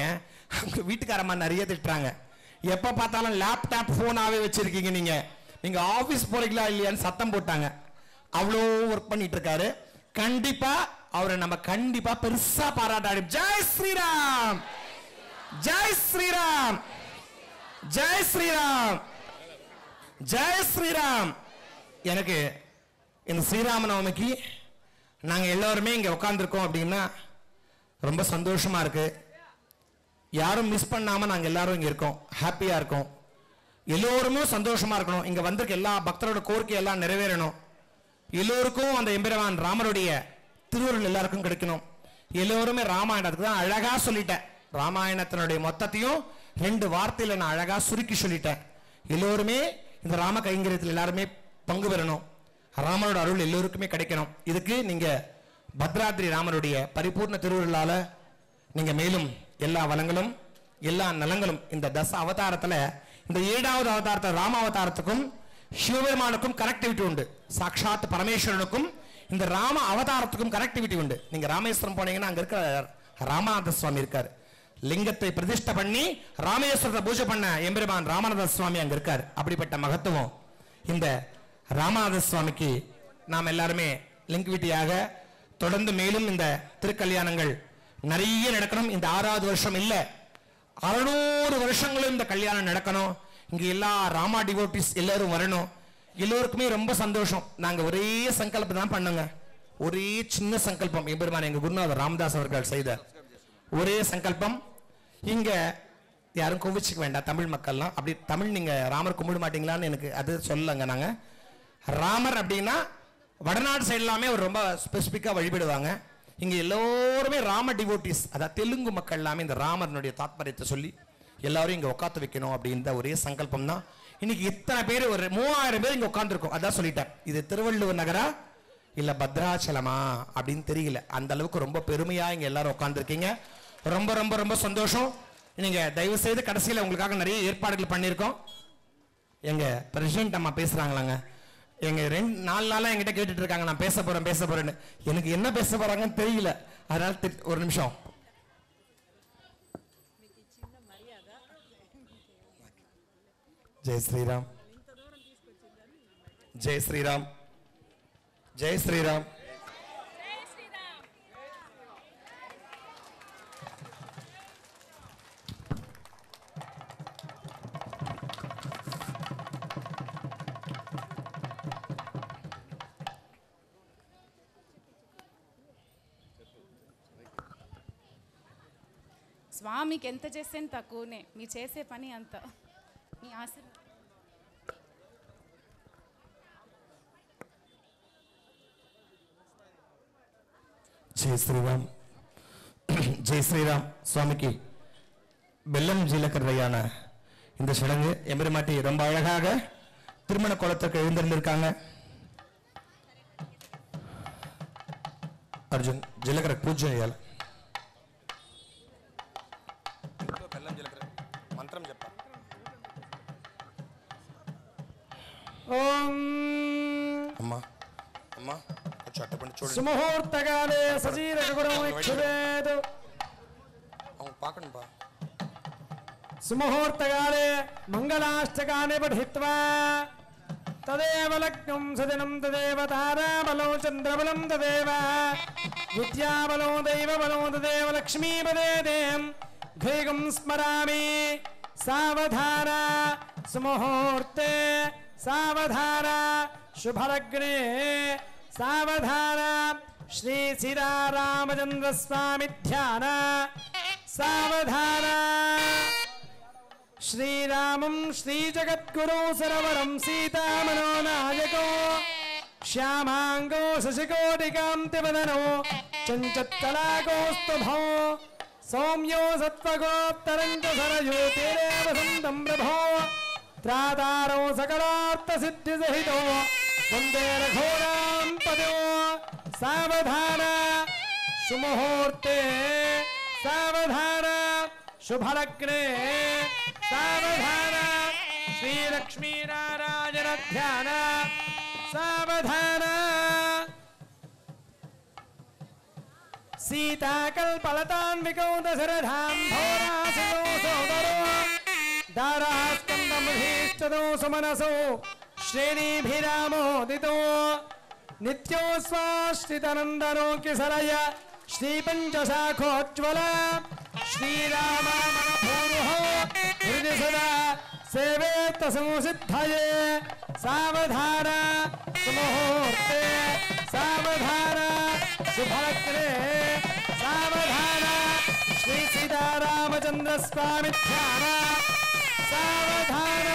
அவங்க வீட்டுக்காரம்மா நிறைய திட்டுறாங்க. எப்ப பார்த்தாலும் லேப்டாப் போனாவே வச்சிருக்கீங்க, நீங்க ஆபீஸ் போறீங்களா இல்லையான்னு சத்தம் போட்டாங்க. அவ்வளோ ஒர்க் பண்ணிட்டு இருக்காரு. கண்டிப்பா அவரை நம்ம கண்டிப்பா பெருசா பாராட்டாடி. ஜெய் ஸ்ரீராம், ஜெய் ஸ்ரீராம், ஜெய் ஸ்ரீராம், ஜெய் ஸ்ரீராம். எனக்கு இந்த ஸ்ரீராம நவமிக்கு நாங்க எல்லாருமே இங்க உட்கார்ந்துருக்கோம் அப்படின்னா ரொம்ப சந்தோஷமா இருக்கு. யாரும் மிஸ் பண்ணாம நாங்க எல்லாரும் இங்க இருக்கோம், ஹாப்பியா இருக்கோம். எல்லோருமே சந்தோஷமா இருக்கணும். இங்க வந்திருக்க எல்லா பக்தரோட கோரிக்கை எல்லாம் நிறைவேறணும். எல்லோருக்கும் அந்த எம்பெருமான் ராமருடைய திருவருள் எல்லாருக்கும் கிடைக்கணும். எல்லோருமே ராமாயணத்துக்கு தான் அழகா சொல்லிட்டேன். ராமாயணத்தினுடைய மொத்தத்தையும் 2 வார்த்தையில நான் அழகா சுருக்கி சொல்லிட்டேன். எல்லோருமே இந்த ராம கைங்கரியத்தில் எல்லாருமே பங்கு பெறணும். ராமனோட அருள் எல்லோருக்குமே கிடைக்கணும். இதுக்கு நீங்க பத்ராத்ரி ராமருடைய பரிபூர்ண திருவருளால நீங்க மேலும் எல்லா வளங்களும் எல்லா நலங்களும் இந்த தச அவதாரத்துல, இந்த 7வது அவதாரத்தில் ராம அவதாரத்துக்கும் சிவபெருமானுக்கும் கனெக்டிவிட்டி உண்டு. சாட்சாத் பரமேஸ்வரனுக்கும் இந்த ராம அவதாரத்துக்கும் கனெக்டிவிட்டி உண்டு. நீங்க ராமேஸ்வரம் போனீங்கன்னா அங்க இருக்கிற ராமநாத சுவாமி இருக்காரு. லிங்கத்தை பிரதிஷ்டை பண்ணி ராமேஸ்வரத்தை பூஜை பண்ண எம்பெருமான் ராமநாத சுவாமி அங்க இருக்காரு. அப்படிப்பட்ட மகத்துவம் இந்த ராமநாத சுவாமிக்கு நாம் எல்லாருமே லிங்குவிட்டியாக தொடர்ந்து மேலும் இந்த திருக்கல்யாணங்கள் நிறைய நடக்கணும். இந்த 6வது வருஷம் இல்ல, 600 வருஷங்களும் இந்த கல்யாணம் நடக்கணும். இங்க எல்லா ராமா டிவோட்டிஸ் எல்லாரும் வரணும். எல்லோருக்குமே ரொம்ப சந்தோஷம். நாங்க ஒரே சங்கல்பம் தான் பண்ணுங்க, ஒரே சின்ன சங்கல்பம். எம்பெருமான் எங்க குருநாதர் ராமதாஸ் அவர்கள் செய்த ஒரே சங்கல்பம். இங்க யாரும் கோவிச்சுக்க வேண்டாம், தமிழ் மக்கள்லாம். அப்படி தமிழ் நீங்க ராமர் கும்பிட மாட்டீங்களான்னு எனக்கு அது சொல்லங்க. நாங்க ராமர் அப்படின்னா வடநாடு சைடு எல்லாமே அவர் ரொம்ப ஸ்பெசிபிக்கா வழிபடுவாங்க. இங்க எல்லோருமே ராம டிவோட்டிஸ், அதாவது தெலுங்கு மக்கள் எல்லாமே இந்த ராமனுடைய தாத்பரியத்தை சொல்லி எல்லாரும் இங்க உட்காந்து வைக்கணும் அப்படின்ற ஒரே சங்கல்பம் தான். இன்னைக்கு இத்தனை பேர், ஒரு 3000 பேர் இங்க உட்காந்துருக்கோம். அதான் சொல்லிட்டேன், இது திருவள்ளுவர் நகரா இல்ல பத்ராச்சலமா அப்படின்னு தெரியல. அந்த அளவுக்கு ரொம்ப பெருமையா இங்க எல்லாரும் உட்காந்துருக்கீங்க. ரொம்ப ரொம்ப ரொம்ப சந்தோஷம். நீங்க தயவு செய்து கடைசியில் உங்களுக்காக நிறைய ஏற்பாடுகள் பண்ணியிருக்கோம். எங்க பிரசிடென்ட் அம்மா பேசுறாங்களாங்க. எங்க 4 நாளா என்கிட்ட கேட்டுட்டு இருக்காங்க, நான் பேச போறேன்னு. எனக்கு என்ன பேச போறாங்கன்னு தெரியல. அதனால ஒரு நிமிஷம். ஜெய் ஸ்ரீராம், ஜெய் ஸ்ரீராம், ஜெய் ஸ்ரீராம். స్వామికి ఎంత చేసేది తక్కువనే, మీ చేసే పని అంత. మీ ఆశీర్వాదం. ஜெய் ஸ்ரீராம், ஜெய் ஸ்ரீராம். சுவாமிக்கு வெள்ளம் ஜீலக்கரையான இந்த சடங்கு எம்பெருமாட்டி ரொம்ப அழகாக திருமண கோலத்திற்கு எழுந்திருந்திருக்காங்க. அர்ஜுன் ஜீலக்கரை பூஜை చేయాలి. మంత్రం చెప్పా. ఓం అమ్మా అమ్మా చట్టపండి చూడండి. సుముహూర్తకాలే సజీరకగుణముచ్ఛువేత్. పాకండి బా. సుముహూర్తకాలే మంగళాష్టకాని పఠిత్వా తదేవ లగ్నం సదినం తదేవ తారాబలం చంద్రబలం తదేవ విద్యాబలం దైవబలం తదేవ లక్ష్మీపదే దేం ఘైగం స్మరామి. సావధాన సుముహూర్తే సావధాన శుభలగ్నే సావధాన. శ్రీ సీతారామచంద్ర స్వామి ధ్యాన సావధాన. శ్రీరామం శ్రీజగద్గురు సరవరం సీతామనోనాయకో శ్యామాంగో శశికోటికాంతివదనో చంచత్కలాకోస్తుభో సౌమ్యో సత్వగోత్తరం చ సరయో తీరే వసంతం ప్రభో త్రాతారో సకలార్థసిద్ధిసహితో వందే రఘోరాం పదో. సావధాన సుముహూర్తే సావధాన శుభలగ్నే సావధాన. శ్రీలక్ష్మీనారాయణ ధ్యాన సావధాన. సీతాకల్పలతాన్వికౌ దశరథాం భోరాసితో సోదరో దారాస్కందమధీష్టదో సుమనసో శ్రేణీభిరామోదితో నిత్యో స్వాశ్రితనందనోకిసరయ శ్రీపంచశాఖోజ్వల. శ్రీరామూరుహో హృది సదా సేవేత్త సంసిద్ధయే. సావధాన సుముహూర్తే సావధాన శుభలగ్నే సావధాన. శ్రీ సీతారామచంద్ర స్వామి ధ్యాన సావధాన.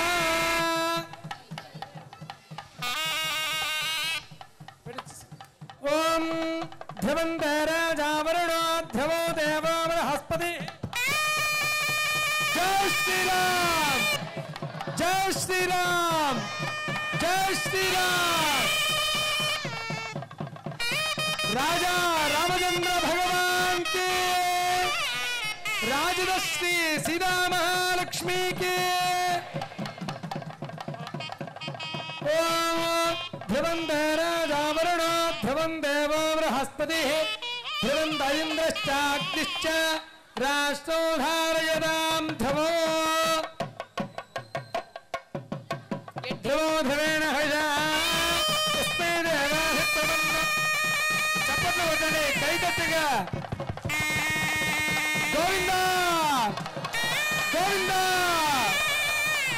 ఓం ధ్రువంతే రాజావరుణో ధ్రువో దేవో బృహస్పతి. జై శ్రీరామ్ జై శ్రీరామ్ జై శ్రీరామ్. రాజా రామచంద్ర భగవాన్ కి రాజదశ్రీ సీతా మహాలక్ష్మి కి. ధ్రువంతే రాజావరుణో ధ్రువం దేవో బృహస్పతి ధ్రువంత ఇంద్రశ్చాగ్నిశ్చ రాష్ట్రో ధారయతాం ధ్రువో. ధ్రువో ధ్రువేణ హృదా తస్మై దేవాహిత్వమన్న. చప్పట్లు కొట్టండి కైతట్టుగా. గోవిందా గోవిందా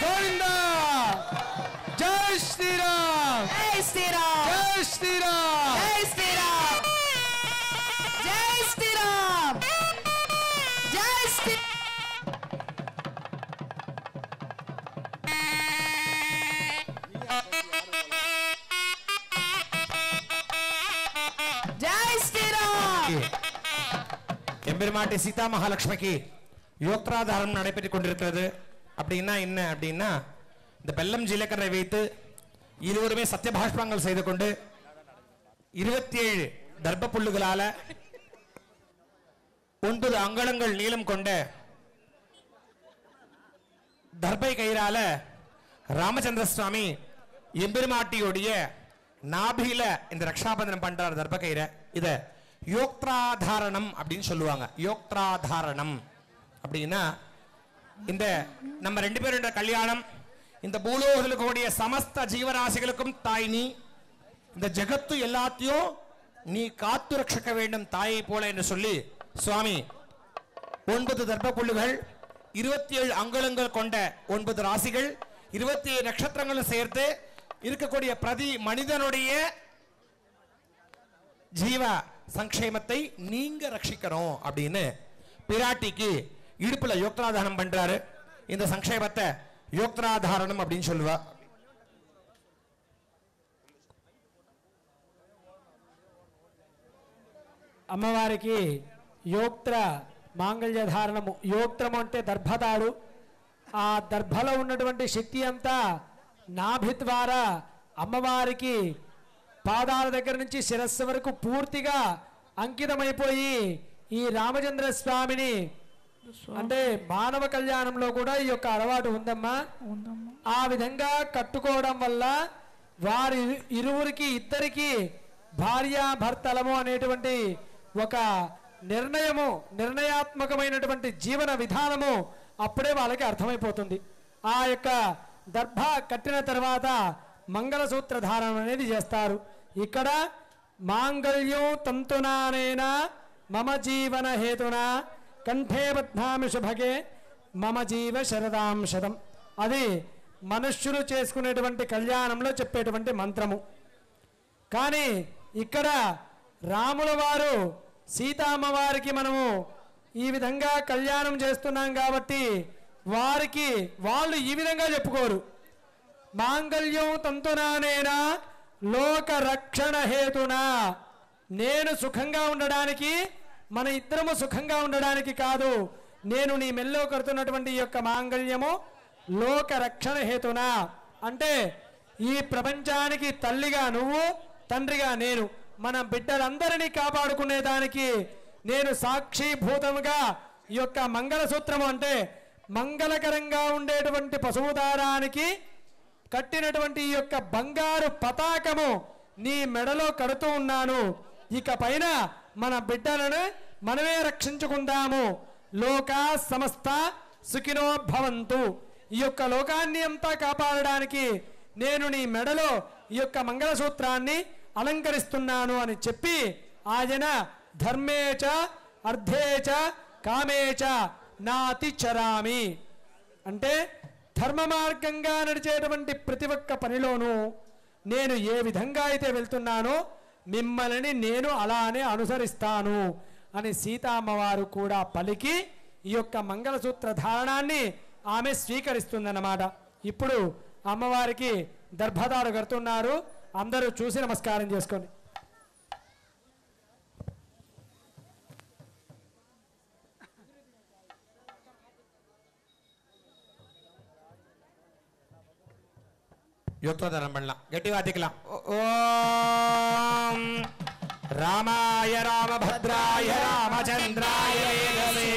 గోవిందా. జై శ్రీరామ్ జై శ్రీరామ్ జై శ్రీరామ్ జై శ్రీరామ్ జై శ్రీరామ్ జై శ్రీ. జై శ్రీరామ్. எம்பெருமாட்டி சீதா மகாலட்சுமிக்கு யோக்திராதாரம் நடைபெற்றுக் கொண்டிருக்கிறது. அப்படின்னா என்ன அப்படின்னா, இந்த பெல்லம் ஜீலக்கரை வைத்து இருவருமே சத்தியபாஷ்பங்கள் செய்து கொண்டு 27 தர்ப்ப புல்லுகளால 9 அங்குலங்கள் நீளம் கொண்ட தர்பை கயிறால ராமச்சந்திர சுவாமி எம்பெருமாட்டியோடைய நாபில இந்த ரக்ஷாபந்தனம் பண்றார் தர்ப கயிறை. இத யோக்திராதாரணம் அப்படின்னு சொல்லுவாங்க. யோக்திராதாரணம் அப்படின்னா இந்த நம்ம 2 பேரோட கல்யாணம் இந்த பூலோகத்தில் கூடிய சமஸ்த ஜீவராசிகளுக்கும் தாய் நீ, இந்த ஜகத்து எல்லாத்தையும் நீ காத்து ரட்சிக்க வேண்டும் தாயை போல என்று சொல்லி சுவாமி 9 தர்ப்ப புல்லுகள் 27 அங்குலங்கள் கொண்ட 9 ராசிகள் 27 நட்சத்திரங்களும் சேர்த்து இருக்கக்கூடிய பிரதி மனிதனுடைய ஜீவ சங்கேமத்தை நீங்க ரட்சிக்கணும் அப்படின்னு பிராட்டிக்கு இடுப்புல யோக்திராதாரணம் பண்றாரு. இந்த சங்கேமத்தை யோக்திராதாரணம் அப்படின்னு சொல்லுவா. అమ్మవారికి యోక్త్ర మాంగళ్య ధారణము. యోక్త్రము అంటే దర్భతాడు. ఆ దర్భలో ఉన్నటువంటి శక్తి అంతా నాభి ద్వారా అమ్మవారికి పాదాల దగ్గర నుంచి శిరస్సు వరకు పూర్తిగా అంకితమైపోయి ఈ రామచంద్ర స్వామిని అంటే మానవ కళ్యాణంలో కూడా ఈ యొక్క అలవాటు ఉందమ్మా. ఆ విధంగా కట్టుకోవడం వల్ల వారి ఇరువురికి ఇద్దరికి భార్యాభర్తలము అనేటువంటి ఒక నిర్ణయాత్మకమైనటువంటి జీవన విధానము అప్పుడే వాళ్ళకి అర్థమైపోతుంది. ఆ యొక్క దర్భ కట్టిన తర్వాత మంగళసూత్ర ధారణ అనేది చేస్తారు. ఇక్కడ మాంగళ్యం తంతునానేనా మమ జీవన హేతునా కంఠే బధ్నామి శుభగే మమ జీవ శరదాం శతం. అది మనుష్యులు చేసుకునేటువంటి కళ్యాణంలో చెప్పేటువంటి మంత్రము. కానీ ఇక్కడ రాముల వారు సీతామ్మవారికి మనము ఈ విధంగా కళ్యాణం చేస్తున్నాం కాబట్టి వాళ్ళు ఈ విధంగా చెప్పుకోరు. మాంగళ్యం తంతునానేనా లోక రక్షణ హేతునా, నేను సుఖంగా ఉండడానికి, మన ఇద్దరము సుఖంగా ఉండడానికి కాదు, నేను నీ మెల్లో కడుతున్నటువంటి ఈ యొక్క మాంగళ్యము లోక రక్షణ హేతునా అంటే ఈ ప్రపంచానికి తల్లిగా నువ్వు, తండ్రిగా నేను, మన బిడ్డలందరినీ కాపాడుకునేదానికి నేను సాక్షిభూతముగా ఈ యొక్క మంగళసూత్రము అంటే మంగళకరంగా ఉండేటువంటి పశువు దారానికి కట్టినటువంటి ఈ యొక్క బంగారు పతాకము నీ మెడలో కడుతూ ఉన్నాను. ఇక పైన మన బిడ్డలను మనమే రక్షించుకుందాము. లోకా సమస్త సుఖినో భవంతు. ఈ యొక్క లోకాన్ని అంతా కాపాడడానికి నేను నీ మెడలో ఈ యొక్క మంగళసూత్రాన్ని అలంకరిస్తున్నాను అని చెప్పి ఆయన ధర్మేచ అర్థేచ కామేచ నాతి చరామి అంటే ధర్మ మార్గంగా నడిచేటువంటి ప్రతి ఒక్క పనిలోనూ నేను ఏ విధంగా అయితే వెళ్తున్నానో మిమ్మల్ని నేను అలానే అనుసరిస్తాను అని సీతామ్మవారు కూడా పలికి ఈ యొక్క మంగళసూత్ర ధారణాన్ని ఆమె స్వీకరిస్తుందన్నమాట. ఇప్పుడు అమ్మవారికి దర్భదారు కడుతున్నారు. అందరూ చూసి నమస్కారం చేసుకోండి. యుక్తోదరం బండ్ల గట్టిగా అతికిలా. ఓం రామాయ రామభద్రాయ రామచంద్రాయ వేదసే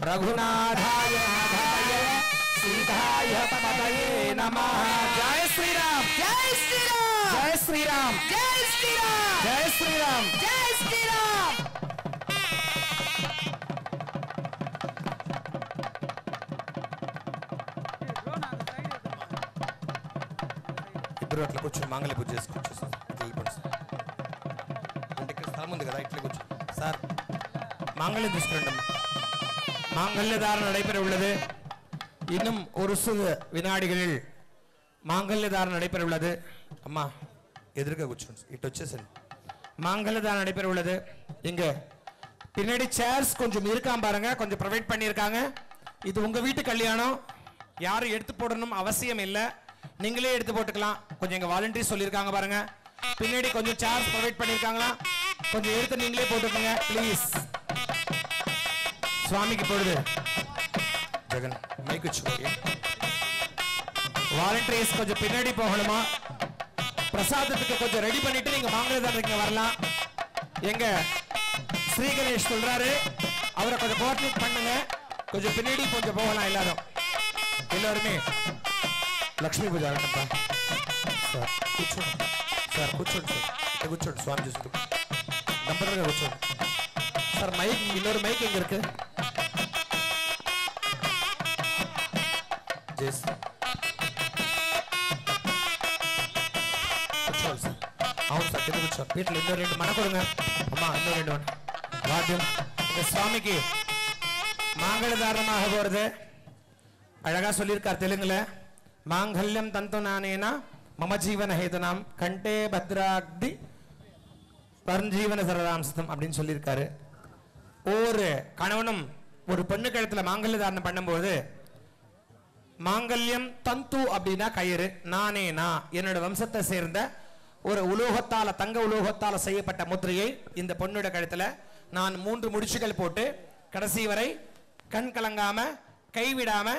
రఘునాథాయ నాథాయ సీతాయ పతయే నమః. జయ శ్రీరామ్, జై శ్రీరామ్, జయ శ్రీరామ్, జై శ్రీరామ్, జయ శ్రీరామ్. జై శ్రీరామ్. ఇద్దరు అట్లా కూర్చొని మాంగళ్య పూజ చేసుకోవచ్చు సార్. ఇట్లా వెళ్ళిపోండి సార్. అంటే ఇక్కడ స్థలం ఉంది కదా, ఇట్లా కూర్చో సార్. மாங்கல்யம் తీసుకురండి. மாங்கல்ய தாரணை நடைபெற உள்ளது. இன்னும் ஒரு சில வினாடிகளில் மாங்கல்ய தாரணை நடைபெற உள்ளது. அம்மா எதிர்க்க కూర్చోండి, ఇటు వచ్చేసండి. மாங்கல்ய தாரணை நடைபெற உள்ளது. இங்க பின்னாடி சேர்ஸ் கொஞ்சம் இருக்காம பாருங்க, கொஞ்சம் ப்ரொவைட் பண்ணியிருக்காங்க. இது உங்க வீட்டு கல்யாணம், யாரும் எடுத்து போடணும் அவசியம் இல்லை, நீங்களே எடுத்து போட்டுக்கலாம். கொஞ்சம் எங்க வாலண்டியர் சொல்லியிருக்காங்க பாருங்க. பின்னாடி கொஞ்சம் சேர்ஸ் ப்ரொவைட் பண்ணியிருக்காங்களா, கொஞ்சம் எடுத்து நீங்களே போட்டுக்கோங்க ப்ளீஸ். சுவாமிக்கு பொழுது ஜெகன் மைக் வச்சுக்கோங்க. வாலண்டியர்ஸ் கொஞ்சம் பின்னாடி போகணுமா, பிரசாதத்துக்கு கொஞ்சம் ரெடி பண்ணிட்டு நீங்க மாங்கல்யதாரத்துக்கு வரலாம். எங்க ஸ்ரீ கணேஷ் சொல்றாரு, அவரை கொஞ்சம் கோஆர்டினேட் பண்ணுங்க. கொஞ்சம் பின்னாடி கொஞ்சம் போகலாம் எல்லாரும். எல்லாருமே లక్ష్మీ పూజ ఆగండి సార్. కూర్చోండి సార్, కూర్చోండి సార్, ఇక్కడ కూర్చోండి. స్వామి చూసుకుంటూ దంపతులుగా కూర్చోండి సార్. మైక్, இன்னொரு மைக் எங்க இருக்கு? జేస్ కూర్చోవాలి సార్. అవును సార్, కింద కూర్చోండి. వీటిలో இன்னொரு రెండు మన கொடுங்க అమ్మా, இன்னொரு రెండు வாத்தியம். இந்த சுவாமிக்கு மாங்கல்யதாரணமாக போறது அழகா சொல்லியிருக்கார் தெலுங்குல. மாங்கல்யம் தந்துநானேனா மம ஜீவன ஹேதுனாம் கண்டே பத்ராக்தி பரஞ்சீவன சரதாம்சம் அப்படின்னு சொல்லியிருக்காரு. ஒரு கணவனும் ஒரு பெண்ணு கழுத்துல மாங்கல்ய தாரணம் பண்ணும்போது, மாங்கல்யம் தந்து அப்படின்னா கயிறு, நானேனா என்னோட வம்சத்தை சேர்ந்த ஒரு உலோகத்தால, தங்க உலோகத்தால செய்யப்பட்ட முத்திரையை இந்த பொண்ணோட கழுத்துல நான் 3 முடிச்சுகள் போட்டு கடைசி வரை கண் கலங்காம கைவிடாம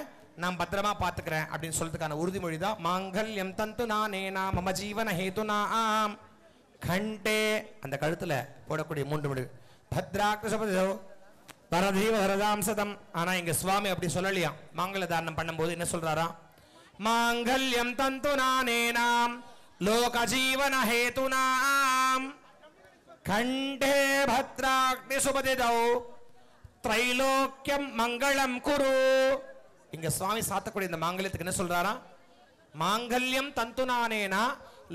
நான் பத்திரமா பாத்துக்கிறேன் அப்படின்னு சொல்றதுக்கான உறுதிமொழி தான் மாங்கல்யம் தந்து நானேனா மம ஜீவன ஹேதுனாம் கண்டே. அந்த கழுத்துல போடக்கூடிய 3 முடி பத்ராக்ஷபதோ பரதீவ ஹரதாம் சதம். ஆனா இங்க சுவாமி அப்படி சொல்லலையா. மாங்கல்ய தாரணம் பண்ணும்போது என்ன சொல்றாரா, மாங்கல்யம் தந்து நானேனாம் லோக ஜீவன ஹேதுனாம் கண்டே பத்ராக்னி சுபதிதௌ த்ரைலோக்கியம் மங்களம் குரு. இங்க சுவாமி சாத்தக்கூடிய இந்த மாங்கல்யத்துக்கு என்ன சொல்றாரா? மாங்கல்யம் தந்துனானேனா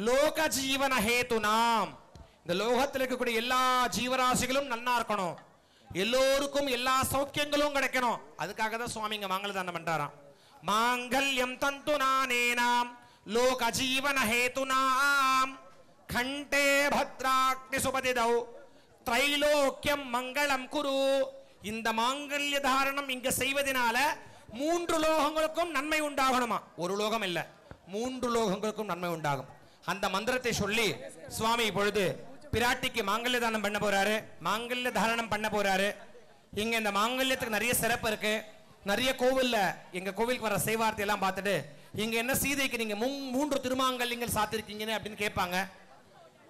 லோக ஜீவன ஹேதுனாம். இந்த லோகத்தில் இருக்கக்கூடிய எல்லா ஜீவராசிகளும் நன்னா இருக்கணும், எல்லோருக்கும் எல்லா சௌக்கியங்களும் கிடைக்கணும். அதுக்காக தான் சுவாமி இங்க மாங்கல்ய தானம் பண்றாராம். மாங்கல்யம் தந்துனானேனாம் லோக ஜீவன ஹேதுனாம் கண்டே பத்ராக்னி சுபதிதௌ த்ரைலோக்கியம் மங்களம் குரு. இந்த மாங்கல்ய தாரணம் இங்க செய்வதனால 3 லோகங்களுக்கும் நன்மை உண்டாகணுமா? ஒரு லோகம் இல்ல, 3 லோகங்களுக்கும் நன்மை உண்டாகும். அந்த மந்திரத்தை சொல்லி சுவாமி இப்பொழுது பிராட்டிக்கு மாங்கல்ய தானம் பண்ண போறாரு, மாங்கல்ய தாரணம் பண்ண போறாரு. இங்க இந்த மாங்கல்யத்துக்கு நிறைய சிறப்பு இருக்கு. நிறைய கோவில்ல எங்க கோவிலுக்கு வர செய்வார்த்தை எல்லாம் பார்த்துட்டு இங்க என்ன சீதைக்கு நீங்க 3 திருமாங்கல்யங்கள் சாத்திருக்கீங்கன்னு அப்படின்னு கேட்பாங்க.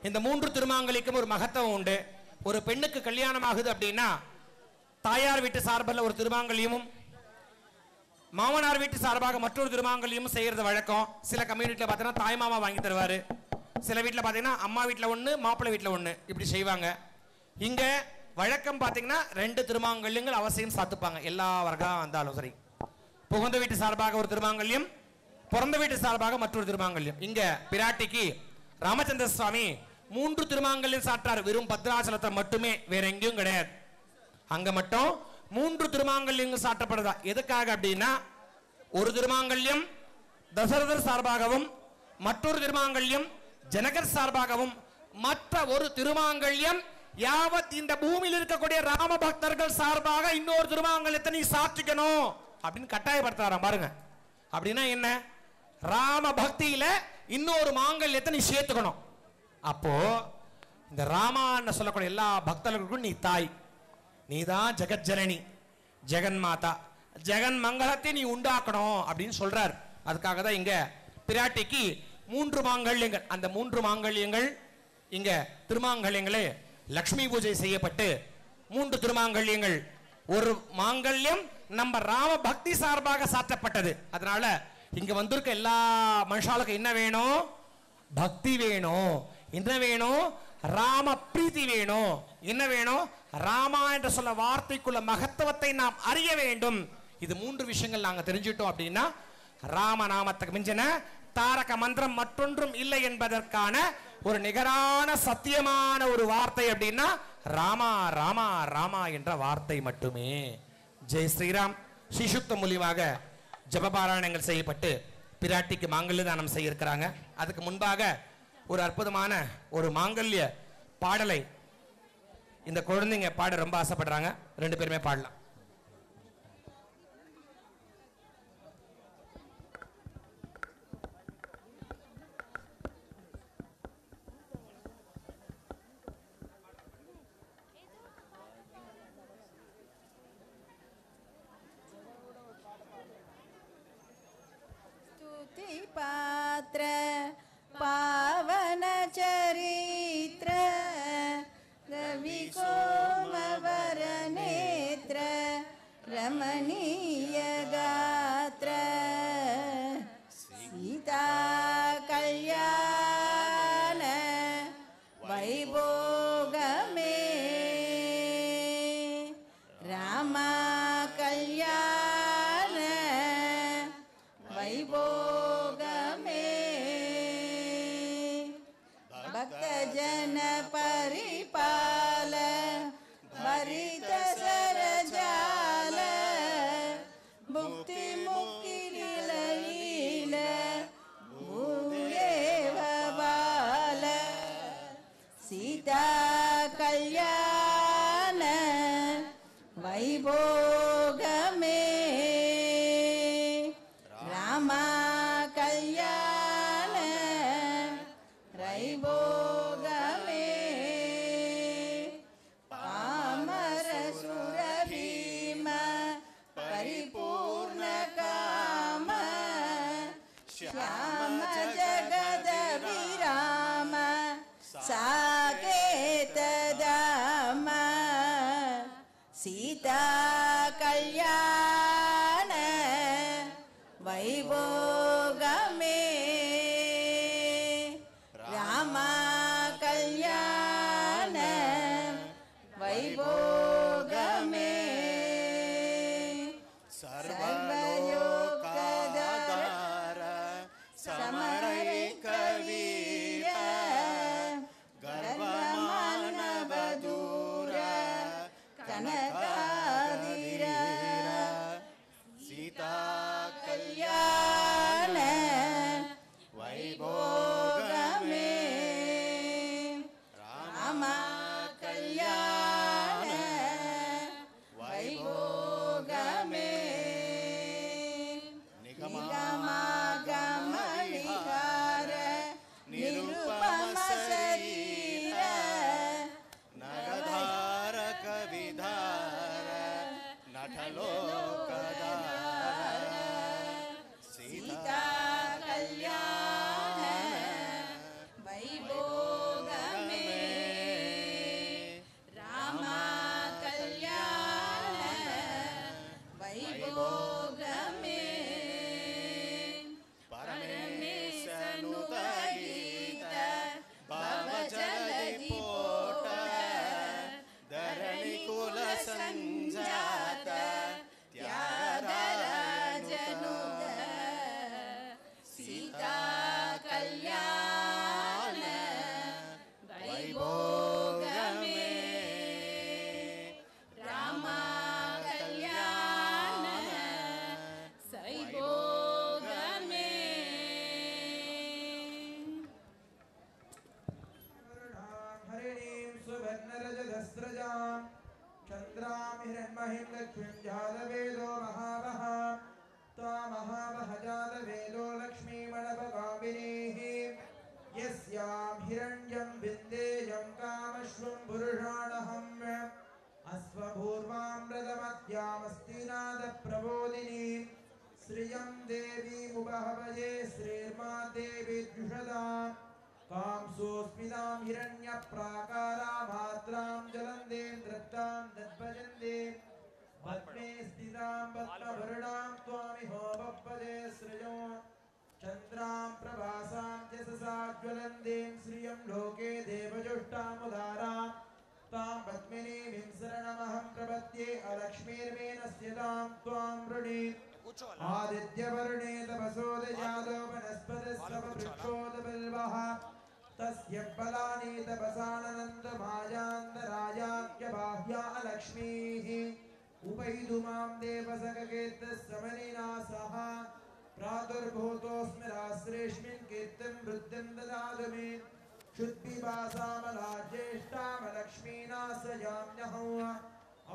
இந்த 3 திருமாங்கல்யக்கும் ஒரு மகத்துவம் உண்டு. ஒரு பெண்ணுக்கு கல்யாணம் ஆகுது அப்படின்னா தாயார் வீட்டு சார்பில் ஒரு திருமாங்கல்யமும் மாமனார் வீட்டு சார்பாக மற்றொரு திருமாங்கல்யமும் செய்யறது வழக்கம். சில கம்யூனிட்டியில் பார்த்தீங்கன்னா தாய் மாமா வாங்கி தருவாரு, சில வீட்டில் பார்த்தீங்கன்னா அம்மா வீட்டில் ஒன்று மாப்பிள்ளை வீட்டில் ஒன்று இப்படி செய்வாங்க. இங்க வழக்கம் பார்த்தீங்கன்னா 2 திருமாங்கல்யங்கள் அவசியம் சாத்துப்பாங்க. எல்லா வர்க்கம் வந்தாலும் சரி, புகுந்த வீட்டு சார்பாக ஒரு திருமாங்கல்யம், பிறந்த வீட்டு சார்பாக மற்றொரு திருமாங்கல்யம். இங்க பிராட்டிக்கு ராமச்சந்திர சுவாமி 3 திருமாங்கல்யம் சாற்றார். வெறும் பத்ராச்சலத்தை மட்டுமே, வேற எங்கேயும் கிடையாது. அங்க மட்டும் 3 திருமாங்கல்யங்கள் சாட்டப்படுதா? எதுக்காக அப்படின்னா, ஒரு திருமாங்கல்யம் தசரதர் சார்பாகவும், மற்றொரு திருமாங்கல்யம் ஜனகர் சார்பாகவும், மற்ற ஒரு திருமாங்கல்யம் யாவத் இந்த பூமியில் இருக்கக்கூடிய ராம பக்தர்கள் சார்பாக இன்னொரு திருமாங்கல்யத்தை நீ சாட்சிக்கணும் அப்படின்னு கட்டாயப்படுத்தாராம். பாருங்க, அப்படின்னா என்ன? ராம பக்தியில இன்னொரு மாங்கல்யத்தை நீ சேர்த்துக்கணும். அப்போ இந்த ராமான்னு சொல்லக்கூடிய எல்லா பக்தர்களுக்கும் நீ தாய், நீதான் ஜெகஜனனி, ஜெகன் மாதா, ஜெகன் மங்களத்தை நீ உண்டாக்கணும் அப்படின்னு சொல்றார். அதுக்காக தான் இங்க பிராட்டிக்கு 3 மாங்கல்யங்கள். அந்த 3 மாங்கல்யங்கள் இங்க திருமாங்கல்யங்களே லக்ஷ்மி பூஜை செய்யப்பட்டு 3 திருமாங்கல்யங்கள். ஒரு மாங்கல்யம் நம்ம ராம பக்தி சார்பாக சாற்றப்பட்டது. அதனால இங்க வந்திருக்க எல்லா மனுஷாளுக்கும் என்ன வேணும்? பக்தி வேணும். என்ன வேணும்? ராம பிரீதி வேணும். என்ன வேணும்? ராமா என்ற சொல்ல வார்த்தைக்குள்ள மகத்துவத்தை நாம் அறிய வேண்டும். இது 3 விஷயங்கள் நாங்க தெரிஞ்சிட்டோம் அப்படின்னா ராம நாமத்துக்கு மிஞ்சின தாரக மந்திரம் மற்றொன்றும் இல்லை என்பதற்கான ஒரு நிகரான சத்தியமான ஒரு வார்த்தை அப்படின்னா ராமா ராமா ராமா என்ற வார்த்தை மட்டுமே. ஜெய் ஸ்ரீராம். ஸ்ரீசுக்த மூலியமாக ஜபபாராயணங்கள் செய்யப்பட்டு பிராட்டிக்கு மாங்கல்ய தானம் செய்ய இருக்கிறாங்க. அதுக்கு முன்பாக ஒரு அற்புதமான ஒரு மாங்கல்ய பாடலை இந்த குழந்தைங்க பாட ரொம்ப ஆசைப்படுறாங்க. 2 பேருமே பாடலாம். स्तुति पात्र पावन चरित्र रवि कोमवर नेत्र रमणीय गात्र सीता कल्याण वैभोग में रामा कल्याण वैभोग में भक्त जन परिपाल भरित सरजाल मुक्ति मुक्ति लील भूये भवाल सीता कल्याण वैभोग में रामा कल्याण वैभोग में पामर सुर भीम परिपूर्ण काम श्याम जगद विराम साकेत दाम सीता कल्याण वैभोग में रामा कवीर गर्वमानवदूर कनकाधीर सीता कल्याण वैभोगमे राम कल्याण वैभोगमे निगमागमविहार निरुपम शरीर नगधार कविधार नटलोकधार सीता कल्याण वैभोगमे राम कल्याण वैभोगमे परमेशनुतगीत भवजलधिपोट धरणिकुल संजात त्यागराजनुत सीता कल्याण वैभोगमे राम कल्याण वैभोगमे हरिणीं सुवर्णरजतस्रजां चन्द्रां हिरण्महीं लक्ष्मीं जातवेदो महावः ता महावः जातवेदो लक्ष्मीमणपकामिनीः यस्यां हिरण्यं विन्देयं कामश्वं पुरुषाणहम् अस्वभूर्वामृतमत्यामस्तिनादप्रबोधिनीं श्रियं देवीमुपहवये श्रीर्मा देवी द्विषदाम् कांसोऽस्मितां हिरण्यप्राकारामात्रां जलन्तीं दृष्टां तद्भजन्ते पद्मे स्थितां पद्मवर्णां त्वामिहोपपदे सृजो चन्द्रां प्रभासां यशसा ज्वलन्तीं श्रियं लोके देवजुष्टामुदारां तां पद्मिनीं शरणमहं प्रपद्ये अलक्ष्मीर्मेनस्यतां त्वां वृणे आदित्यवर्णे तपसोदजातो वनस्पतिस्तववृक्षोदबिल्वः तस्य फलानि तपसानन्दमायान्तरायाख्यबाह्या लक्ष्मीः उपैदुमां देवसखकेतस्समनिना सह प्रादुर्भूतोऽस्मि राश्रेष्मिन् कीर्तिं वृद्धिं ददातु मे शुद्धिभासामलाज्येष्ठामलक्ष्मीना सजाम्यहं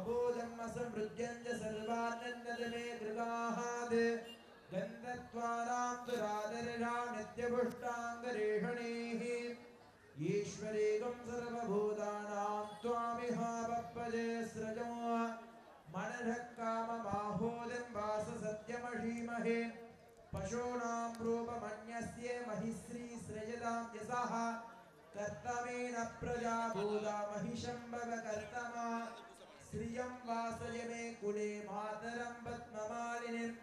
अबोधम् असमृद्यं च सर्वानन्दद मे दृगाहाद् गन्धत्वानां दुरादर्शा नित्यपुष्टाङ्गरेषणीः ईश्वरेकं सर्वभूतानां त्वामिहापपदे स्रजो मनः काममाहोदिं वाससत्यमहीमहे पशूनां रूपमन्यस्य महिश्री सृजतां यशः कर्तमेन प्रजाभूता महिषम्भवकर्तमा श्रियं वासय मे कुले मातरं पद्ममालिनीम्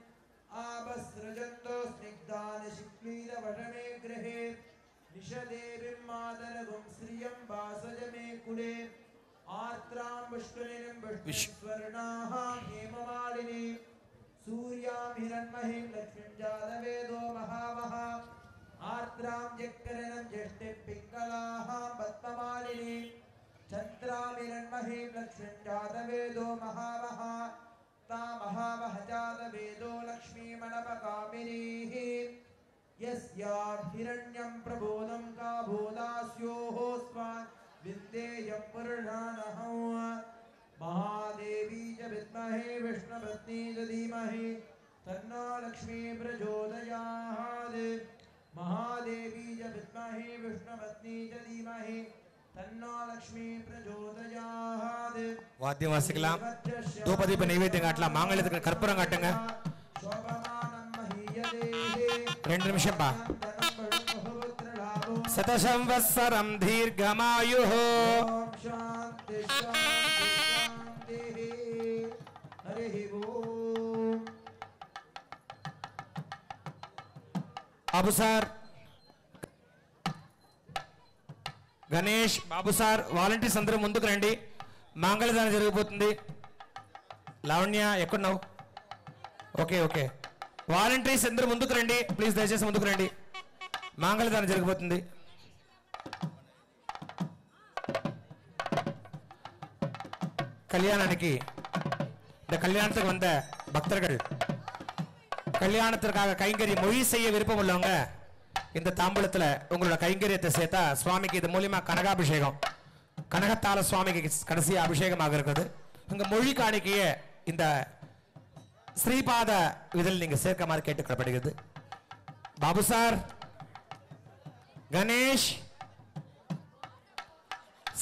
आभस्रजन्तो स्निग्धान् शिक्लीरवशमे गृहे निशदेवीं मातरगुं श्रियं वासय मे कुले आर्द्रां पुष्करिणीं पुष्पस्वर्णाः हेममालिनी सूर्यां हिरण्महीं लक्ष्मीं जातवेदो महावः आर्द्रां जक्करणं ज्येष्ठे पिङ्गलाः पद्ममालिनी चन्द्रां हिरण्महीं लक्ष्मीं जातवेदो महावः ता महावः जातवेदो लक्ष्मीमणपकामिनीः यस्यां हिरण्यं प्रबोधं का भूतास्योः स्वान् विन्देयं पुरुषाणहं महादेवी च विद्महे विष्णुपत्नी च धीमहि तन्नो लक्ष्मी प्रचोदयात् महादेवी च विद्महे विष्णुपत्नी च धीमहि तन्नो लक्ष्मी प्रचोदयात् వాద్యం వాసికలాం ధూపదీప నైవేద్యంగా అట్లా మాంగళ్య కర్పూరం కట్టంగా శోభమానం మహీయతే 2 నిమిషం బా శత సంవత్సరం దీర్ఘమాయుః ఓం శాంతి శాంతి శాంతి హరి ఓం బాబు సార్ గణేష్ బాబు సార్ వాలంటీర్స్ అందరూ ముందుకు రండి మాంగళ్యదానం జరిగిపోతుంది లావణ్య ఎక్కడున్నావు ఓకే ఓకే వాలంటీర్స్ అందరూ ముందుకు రండి ప్లీజ్ దయచేసి ముందుకు రండి మాంగళ్యదానం జరగబోతుంది. கல்யாணனுக்கு இந்த கல்யாணத்துக்கு வந்த பக்தர்கள் கல்யாணத்திற்காக கைங்கறி மொழி செய்ய விருப்பம் உள்ளவங்க இந்த தாம்பூலத்துல உங்களோட கைங்கரியத்தை சேர்த்தா சுவாமிக்கு இது மூலியமா கனகாபிஷேகம், கனகத்தால சுவாமிக்கு கடைசி அபிஷேகமாக இருக்குது. உங்க மொழி காணிக்கைய இந்த ஸ்ரீபாத இதில் நீங்க சேர்க்குமாறு கேட்டுக்கொள்ளப்படுகிறது. பாபு சார், கணேஷ்,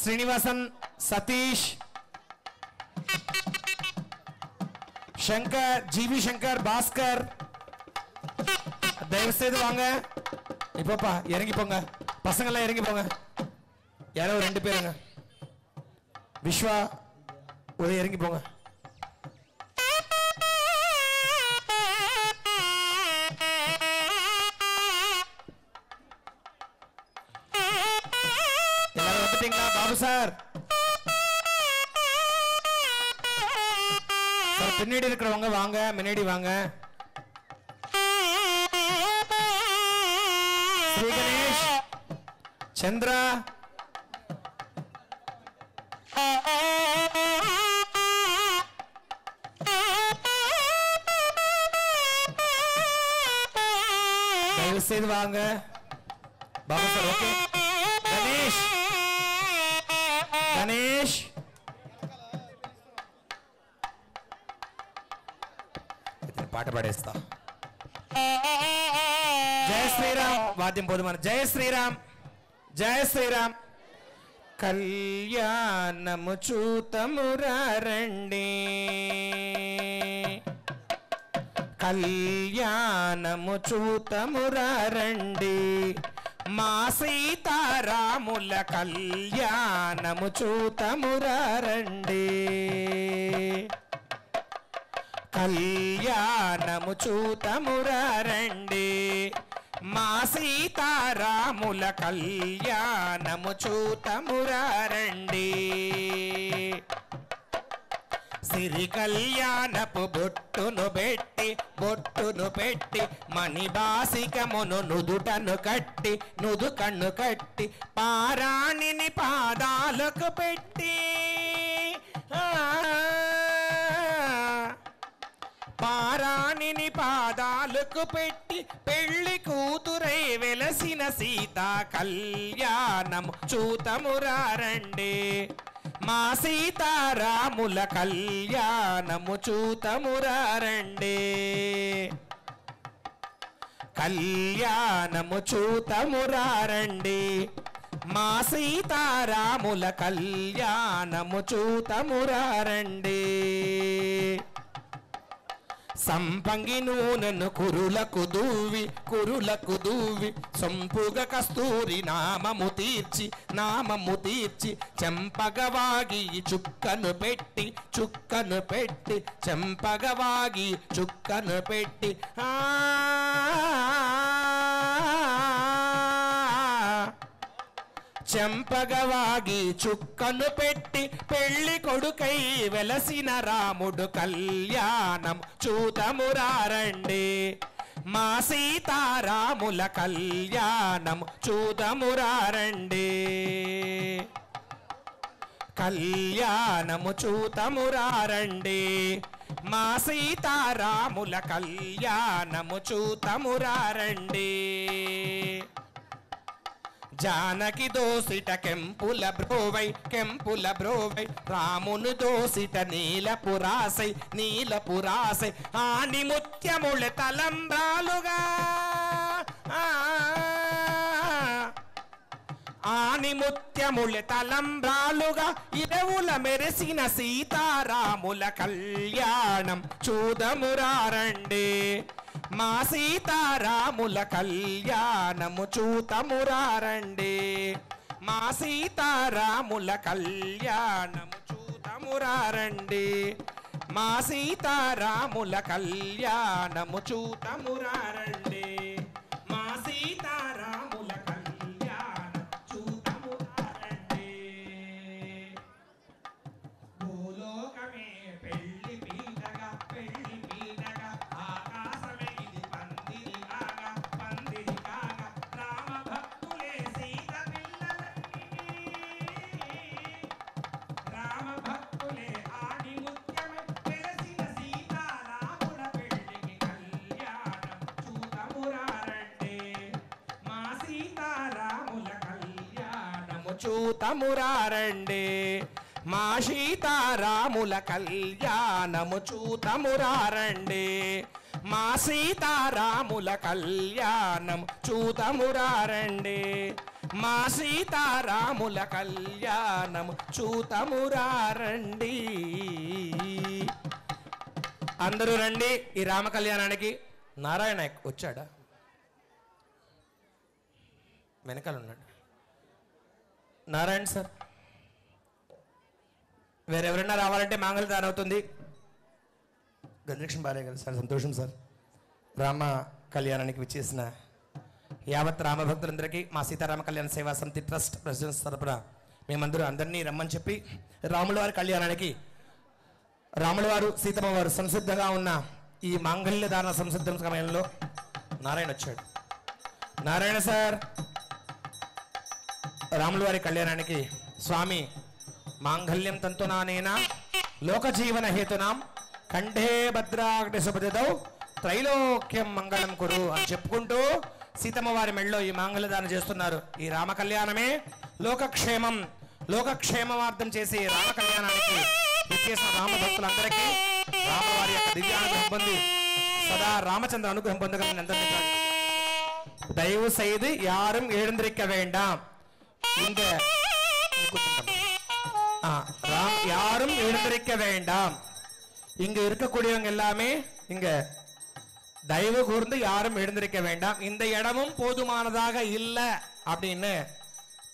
ஸ்ரீனிவாசன், சதீஷ், சங்கர், ஜிவி சங்கர், பாஸ்கர், தயவு செய்து வாங்க. இப்பப்பா இறங்கி போங்க, பசங்க எல்லாம் இறங்கி போங்க. யாரோ 2 பேருங்க, விஸ்வா ஒரு இறங்கி போங்க. எல்லாரும் வந்துட்டீங்களா? பாபு சார் பின்னாடி இருக்கிறவங்க வாங்க, முன்னாடி வாங்க. ஸ்ரீ கணேஷ், சந்திரா, தயவு செய்து வாங்க. Babu sir okay. கணேஷ், கணேஷ் పాట పాడేస్తా. జయ శ్రీరామ్ వాద్యం పోదుమని. జయ శ్రీరామ్, జయ శ్రీరామ్. కళ్యాణము చూతమురండి, కళ్యాణము చూతమురండి, మా సీతారాముల కళ్యాణము చూతమురండి, కళ్యాణము చూతమురండి, మా సీతారాముల కళ్యాణము చూతమురండి. సిరి కళ్యాణపు బొట్టును పెట్టి మణిబాసికమును నుదుటను కట్టి నుదు కన్ను కట్టి పారాణిని పాదాలకు పెట్టి పారాణిని పాదాలకు పెట్టి పెళ్లి కూతురై వెలసిన సీతా కళ్యాణం చూతమురండి, మా సీతారాముల కళ్యాణము చూతమురండి, కళ్యాణము చూతమురండి, మా సీతారాముల కళ్యాణము చూతమురండి. సంపంగి నూనెను కురులకు దూవి సొంపుగ కస్తూరి నామము తీర్చి చెంపగవాగి చుక్కను పెట్టి చెంపగవాగి చుక్కను పెట్టి చెంపగవాగి చుక్కను పెట్టి పెళ్లి కొడుకై వెలసిన రాముడు కళ్యాణం చూతమురండి, మా సీతారాముల కళ్యాణం చూతమురండి, కళ్యాణము చూతమురండి, మా సీతారాముల కళ్యాణము చూతమురండి. జానకి దోసిట కెంపుల బ్రోవై రామును దోసిట నీలపురాసై ఆని ముత్యముల తలంబ్రాలుగా ఆని ముత్యముల తలంబ్రాలుగా ఇరవుల మెరిసిన సీతారాముల కళ్యాణం చూదమురండి, మా సీతారాముల కళ్యాణము చూతమురండి, మా సీతారాముల కళ్యాణము చూతమురండి, మా సీతారాముల కళ్యాణము చూతమురండి, మా సీతారాముల కళ్యాణం చూతమురండి. భూలోకమే పెళ్లి పీటగా ఆకాశమే ఇది పందిరి కాగా రామ చూతమురారండి మా సీతారాముల కళ్యాణము చూతమురారండి మా సీతారాముల కళ్యాణం చూతమురారండి మా సీతారాముల కళ్యాణం చూతమురారండి. అందరూ రండి ఈ రామ కళ్యాణానికి. నారాయణ వచ్చాడా? వెనకాల ఉన్నాడు నారాయణ సార్. వేరెవరైనా రావాలంటే మాంగళ్యదానం అవుతుంది. గజలక్ష్మి భార్య గారు సార్. సంతోషం సార్. రామ కళ్యాణానికి విచ్చేసిన యావత్ రామభక్తులందరికీ మా సీతారామ కళ్యాణ సేవా సమితి ట్రస్ట్ ప్రెసిడెంట్స్ తరపున మేమందరూ అందరినీ రమ్మని చెప్పి రాముల వారి కళ్యాణానికి రాముల వారు సీతమ్మ వారు సంసిద్ధంగా ఉన్న ఈ మాంగళ్య దాన సంసిద్ధం సమయంలో నారాయణ వచ్చాడు. నారాయణ సార్, రాముల వారి కళ్యాణానికి స్వామి మాంగళ్యం తంతునానేనా లోక జీవన హేతునాం కంఠే భద్రాగ్ని సుభదౌ త్రైలోక్యం మంగళం కురు అని చెప్పుకుంటూ సీతమ్మ వారి మెళ్ళలో ఈ మాంగళ్యదానం చేస్తున్నారు. ఈ రామ కళ్యాణమే లోకక్షేమం, లోకక్షేమార్థం చేసి రామ కళ్యాణానికి విచ్చేసిన రామ భక్తులందరికీ రామవారి యొక్క దివ్యానుగ్రహం పొంది సదా రామచంద్ర అనుగ్రహం పొందగలని అందరినీ தயவு செய்து யாரும் எழுந்திருக்க வேண்டாம். இந்த யாரும் எழுந்திருக்க வேண்டாம். இங்க இருக்கக்கூடியவங்க எல்லாமே இங்க தயவு கூர்ந்து யாரும் எழுந்திருக்க வேண்டாம். இந்த இடமும் போதுமானதாக இல்லை அப்படின்னு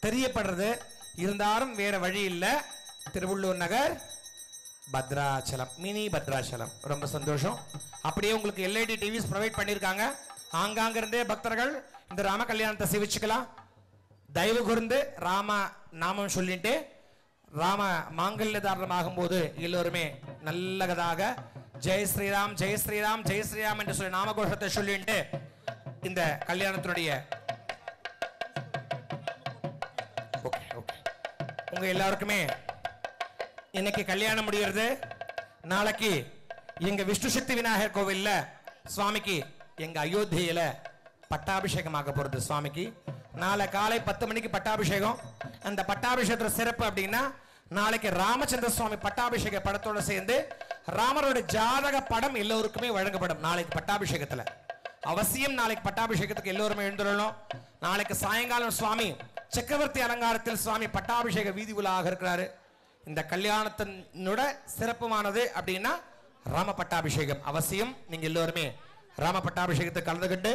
தெரியப்படுறது. இருந்தாலும் வேற வழி இல்லை. திருவள்ளூர் நகர் பத்ராச்சலம், மினி பத்ராச்சலம். ரொம்ப சந்தோஷம். அப்படியே உங்களுக்கு எல்ஐடி டிவிஸ் ப்ரொவைட் பண்ணியிருக்காங்க. ஆங்காங்க இருந்தே பக்தர்கள் இந்த ராம கல்யாணத்தை சேவிச்சுக்கலாம். தயவு கூர்ந்து ராம நாமம் சொல்லிட்டு ராம மாங்கல்யதாரணம் ஆகும்போது எல்லோருமே நல்லதாக ஜெய் ஸ்ரீராம் ஜெய் ஸ்ரீராம் ஜெய் ஸ்ரீராம் என்று சொல்லி நாமகோஷத்தை சொல்லிட்டு இந்த கல்யாணத்தினுடைய உங்க எல்லாருக்குமே இன்னைக்கு கல்யாணம் முடிகிறது. நாளைக்கு எங்க விஷ்ணு சக்தி விநாயகர் கோவில்ல சுவாமிக்கு எங்க அயோத்தியில பட்டாபிஷேகம் ஆக போறது. சுவாமிக்கு நாளை காலை 10 மணிக்கு பட்டாபிஷேகம். அந்த பட்டாபிஷேகத்தோட சிறப்பு அப்படின்னா நாளைக்கு ராமச்சந்திர சுவாமி பட்டாபிஷேக படத்தோட சேர்ந்து ராமரோட ஜாதக படம் எல்லோருக்குமே வழங்கப்படும். நாளைக்கு பட்டாபிஷேகத்துல அவசியம் நாளைக்கு பட்டாபிஷேகத்துக்கு எல்லோருமே எழுந்துடணும். நாளைக்கு சாயங்காலம் சுவாமி சக்கரவர்த்தி அலங்காரத்தில் சுவாமி பட்டாபிஷேக வீதி உலாக இருக்கிறாரு. இந்த கல்யாணத்தினோட சிறப்புமானது அப்படின்னா ராம பட்டாபிஷேகம். அவசியம் நீங்க எல்லோருமே ராம பட்டாபிஷேகத்தை கலந்துகிட்டு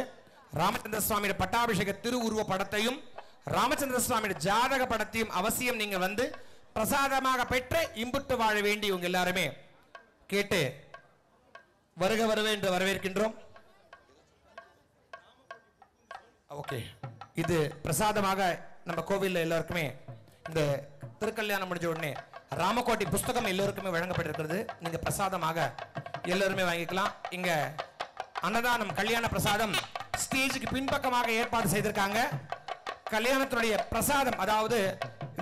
ராமச்சந்திர சுவாமியோட பட்டாபிஷேக திருவுருவ படத்தையும் ராமச்சந்திர சுவாமியோட ஜாதக படத்தையும் அவசியம் நீங்க வந்து பிரசாதமாக பெற்று இம்புட்டு வாழ வேண்டி உங்க எல்லாருமே கேட்டு வருக வருவே என்று வரவேற்கின்றோம். ஓகே, இது பிரசாதமாக நம்ம கோவில்ல எல்லாருக்குமே இந்த திருக்கல்யாணம் முடிஞ்ச உடனே ராமகோட்டி புஸ்தகம் எல்லோருக்குமே வழங்கப்பட்டிருக்கிறது. நீங்க பிரசாதமாக எல்லோருமே வாங்கிக்கலாம். இங்க அன்னதானம் கல்யாண பிரசாதம் ஸ்டேஜுக்கு பின்பக்கமாக ஏற்பாடு செய்திருக்காங்க. கல்யாணத்துடைய பிரசாதம் அதாவது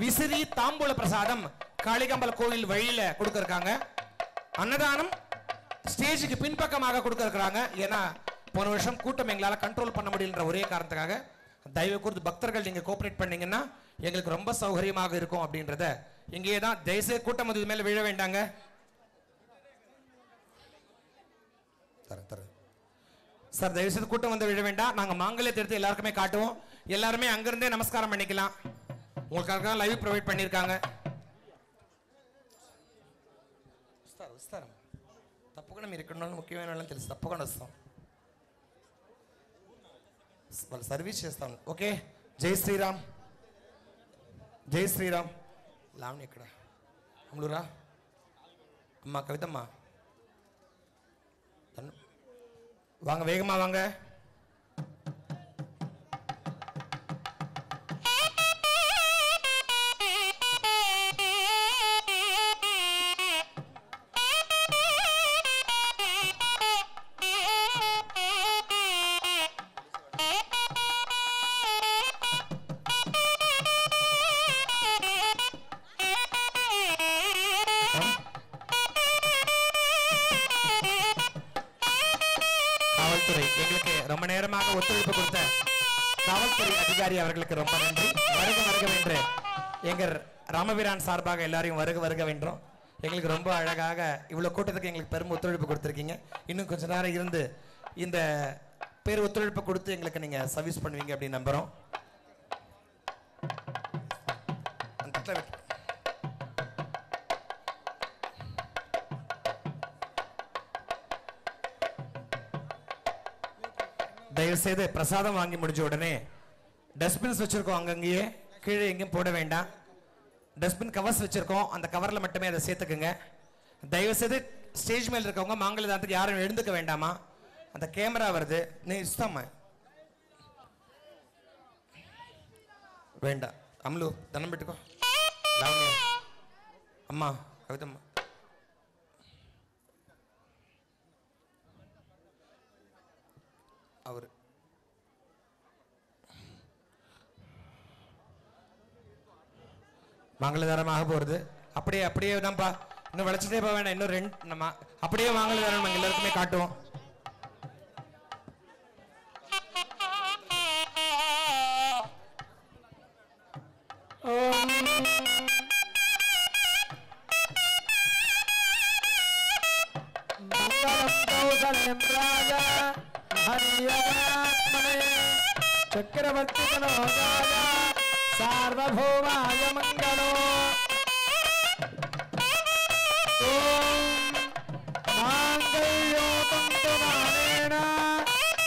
விசிறி தாம்பூல பிரசாதம் காளிகம்பல் கோவில் வழியில கொடுக்கறாங்க. அன்னதானம் ஸ்டேஜுக்கு பின்பக்கமாக கொடுக்கறாங்க. ஏன்னா போன வருஷம் கூட்டம் எங்களால கண்ட்ரோல் பண்ண முடியலன்ற ஒரே காரணத்துக்காக தயவு கூர்ந்து பக்தர்கள் நீங்க கோஆபரேட் பண்ணீங்கன்னா எங்களுக்கு ரொம்ப சௌகரியமாக இருக்கும் அப்படின்றத இங்கே தான் தயவுசெய்து கூட்டம் அது மேல விழ வேண்டாங்க. சார் தயவுசெய்து கூட்டம் வந்து விழ வேண்டாம். நாங்க மாங்கல்யத்தை எடுத்து எல்லாருக்குமே காட்டுவோம். எல்லாருமே அங்கிருந்தே நமஸ்காரம் பண்ணிக்கலாம். உங்களுக்காக லைவ் ப்ரொவைட் பண்ணியிருக்காங்க. తప్పకుండా మీరు ఇక్కడ ఉన్న ముఖ్యమైన వాళ్ళని తెలుసు. తప్పకుండా వస్తాం, వాళ్ళు సర్వీస్ చేస్తాను. ఓకే, జై శ్రీరామ్ జై శ్రీరామ్. లావణి ఇక్కడ అమ్ములురా అమ్మా కవితమ్మా வாங்க, வேகமா வாங்க. எங்களுக்கு ரொம்ப நேரமாக ஒத்துழைப்பு கொடுத்த காவல்துறை அதிகாரி அவர்களுக்கு ரொம்ப நன்றி. வருக வருக என்று எங்கள் ராமபிரான் சார்பாக எல்லாரையும் வருக வருக வென்றோம். எங்களுக்கு ரொம்ப அழகாக இவ்வளோ கூட்டத்துக்கு எங்களுக்கு பெரும் ஒத்துழைப்பு கொடுத்துருக்கீங்க. இன்னும் கொஞ்ச நேரம் இருந்து இந்த பேர் ஒத்துழைப்பு கொடுத்து எங்களுக்கு நீங்கள் சர்வீஸ் பண்ணுவீங்க அப்படின்னு நம்புகிறோம். தயவு செய்து பிரசாதம் வாங்கி முடிஞ்ச உடனே டஸ்ட்பின்ஸ் வச்சிருக்கோம், அங்கங்கேயே கீழே எங்கேயும் போட வேண்டாம். டஸ்ட்பின் கவர்ஸ் வச்சிருக்கோம், அந்த கவரில் மட்டுமே அதை சேர்த்துக்குங்க. தயவு செய்து ஸ்டேஜ் மேல இருக்கவங்க மாங்கல்யதானத்துக்கு யாரும் எழுந்துக்க வேண்டாமா. அந்த கேமரா வருது, நீ இஷ்டமா வேண்டாம். அம்லு தனம் பெட்டுக்கோ. அம்மா கவிதம்மா அவர் மங்களதாரமாக போறது. அப்படியே அப்படியே தான்ப்பா, இன்னும் வளைச்சிட்டே போக வேண்டாம். இன்னும் 2 நம்ம அப்படியே மங்களதாரம் நாங்கள் எல்லாருக்குமே காட்டுவோம். चक्रवर्ती सार्वभौमाय मंगलो मांगल्यो तंतुनानेन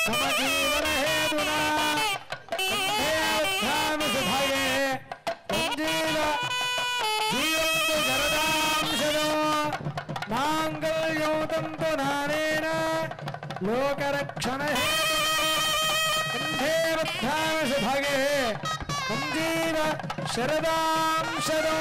मम जीवन हेतुना सुभगे संजीव जीवन्तु जरदांशनो मांगल्यो तंतुनानेन लोकरक्षण सुभगे संजीव शरदांशनो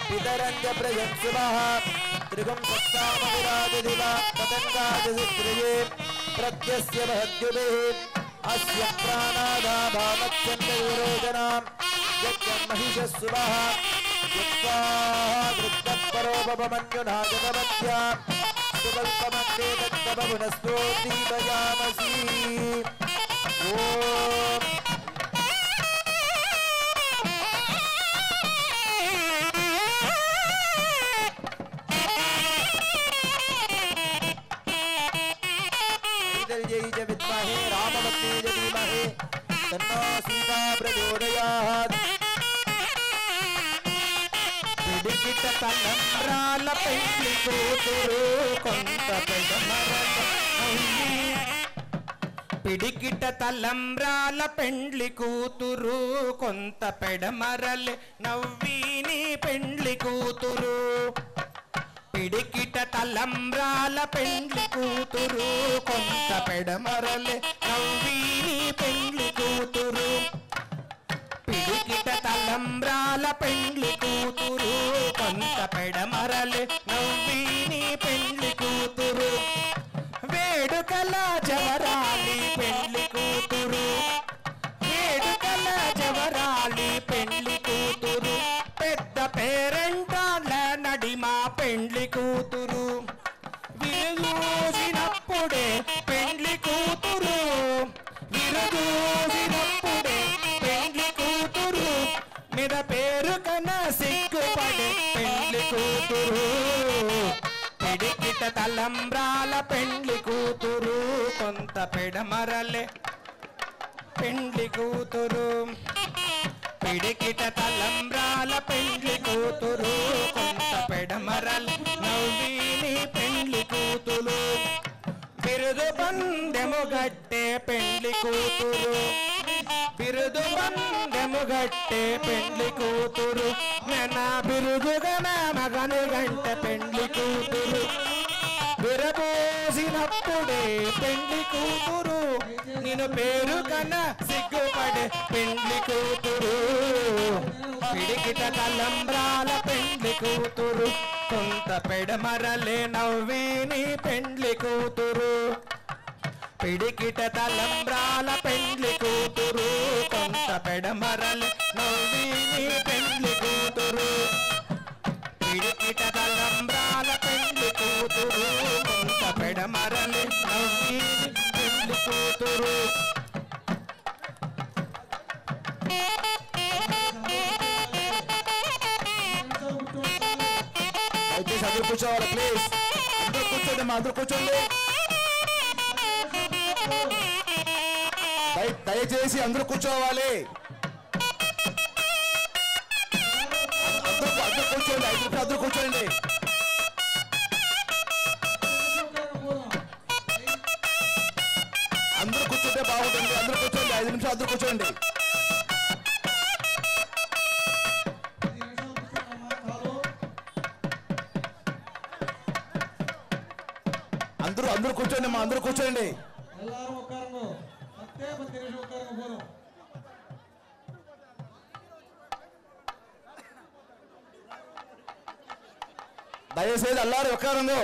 पितरंग प्रयत्सुवः त्रिगुं सत्तामविराजदिवा पतंगादिसित्रिये प्रत्यस्य महद्युभिः अस्य प्राणादाभावच्छन्दविरोचनां यज्ञमहिषस्सुवः यत्त्वा वृत्तपरोपमन्युना जगमध्या सुकल्पमग्ने तत्तमपुनस्तोद्दीपयामसि ओम विद्महे रामवत्नी धीमहि तन्नो सीता प्रचोदयात् पिडिकिट तलंब्राल पेंड्लि कूतुरु కొంత పెడమరలి పిడికిట తలంబ్రాల పెండ్లి కూతురు కొంత పెడమరలి నవ్విని పెండ్లి కూతురు పిడికిట తలంబ్రాల పెండ్లి కూతురు కొంత పెడమరలి నవ్విని పెండ్లి కూతురు పిడికిట తలంబ్రాల పెండ్లి కూతురు కొంత పెడమరలి నవ్విని పెండ్లి కూతురు వేడుకల జవరాలి పెండ్లి కూతురు వేడుకల జవరాలి పెండ్లి కూతురు పెద్ద పేరంటాల నడిమ పెండ్లి కూతురు విరుదూసినప్పుడే పెండ్లి కూతురు విరుదూసినప్పుడే పెండ్లి కూతురు మీద పేరు కన్నా సిగ్గుపడే పెండ్లి కూతురు పిడికిట తలంబ్రాల పెండ్లి కూతురు కొంత పెడమరలే పెండ్లి కూతురు పిడికిట తలంబ్రాల పెండ్లి కూతురు కొంత పెడమరల్ నవ్వీని పెండ్లి కూతురు బిరుదు బందెము గట్టే పెండ్లి కూతురు బిరుదు బందెము గట్టే పెండ్లి కూతురు నెన బిరుదుగన మగని గంట పెండ్లి కూతురు విరబోసినప్పుడే పెండ్లి కూతురు నిన్ను పేరు కన్నా సిగ్గుపడే పెండ్లి కూతురు పిడికిట తలంబ్రాల పెండ్లి కూతురు కొంత పెడమరలే నవ్వీని పెండ్లి కూతురు పిడికిట తలంబ్రాల పెండ్లి కూతురు కొంత పెడమరలే నవ్వీని పెండ్లి కూతురు పిడికిట తలంబ్రాల పెండ్లి కూతురు కొంత పెడమరలే నవ్వీని పెండ్లి కూతురు దయచేసి అందరూ కూర్చోవాలి ప్లీజ్ అందరూ కూర్చోండి మా అందరూ కూర్చోండి దయచేసి అందరూ కూర్చోవాలి అందరూ కూర్చోండి 5 నిమిషాలు అందరూ కూర్చోండి అందరూ కూర్చుంటే బాగుంటుంది అందరూ కూర్చోండి 5 నిమిషాలు అందరూ కూర్చోండి అందరూ కూర్చోండి మా అందరూ కూర్చోండి దయచేసి అల్లారు ఒక్కరంగు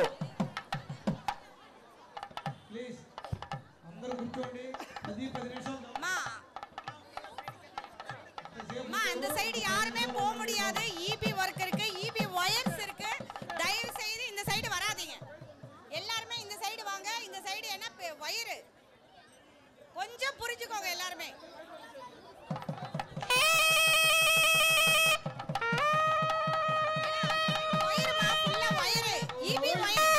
அந்த சைடு யாருமே போக முடியாது ஈபி ஒர்க் இருக்கு ஈபி வயர்ஸ் இருக்கு தயவு செய்து இந்த சைடு வராதீங்க எல்லாரும் இந்த சைடு வாங்க இந்த சைடு என்ன வயர் கொஞ்சம் புரிஞ்சுக்கோங்க எல்லாரும் வயர்மா ஃபுல்லா வயர் ஈபி வயர்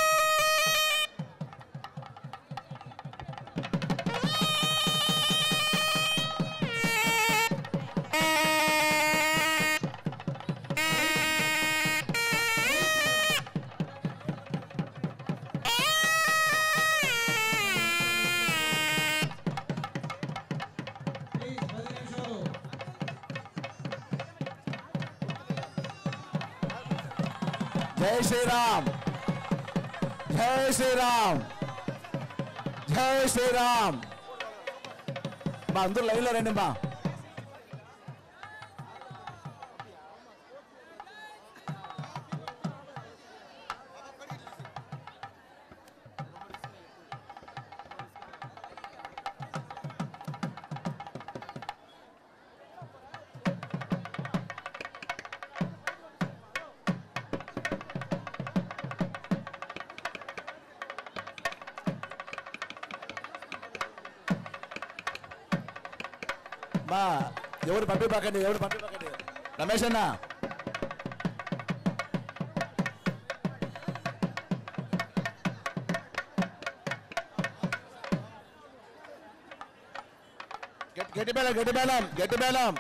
జై శ్రీరామ్ జై శ్రీరామ్ జై శ్రీరామ్ మా అందరూ లైన్లో రండి మా ఎవరు పంపిపాకండి రమేష్ అన్న గట్టి బేళం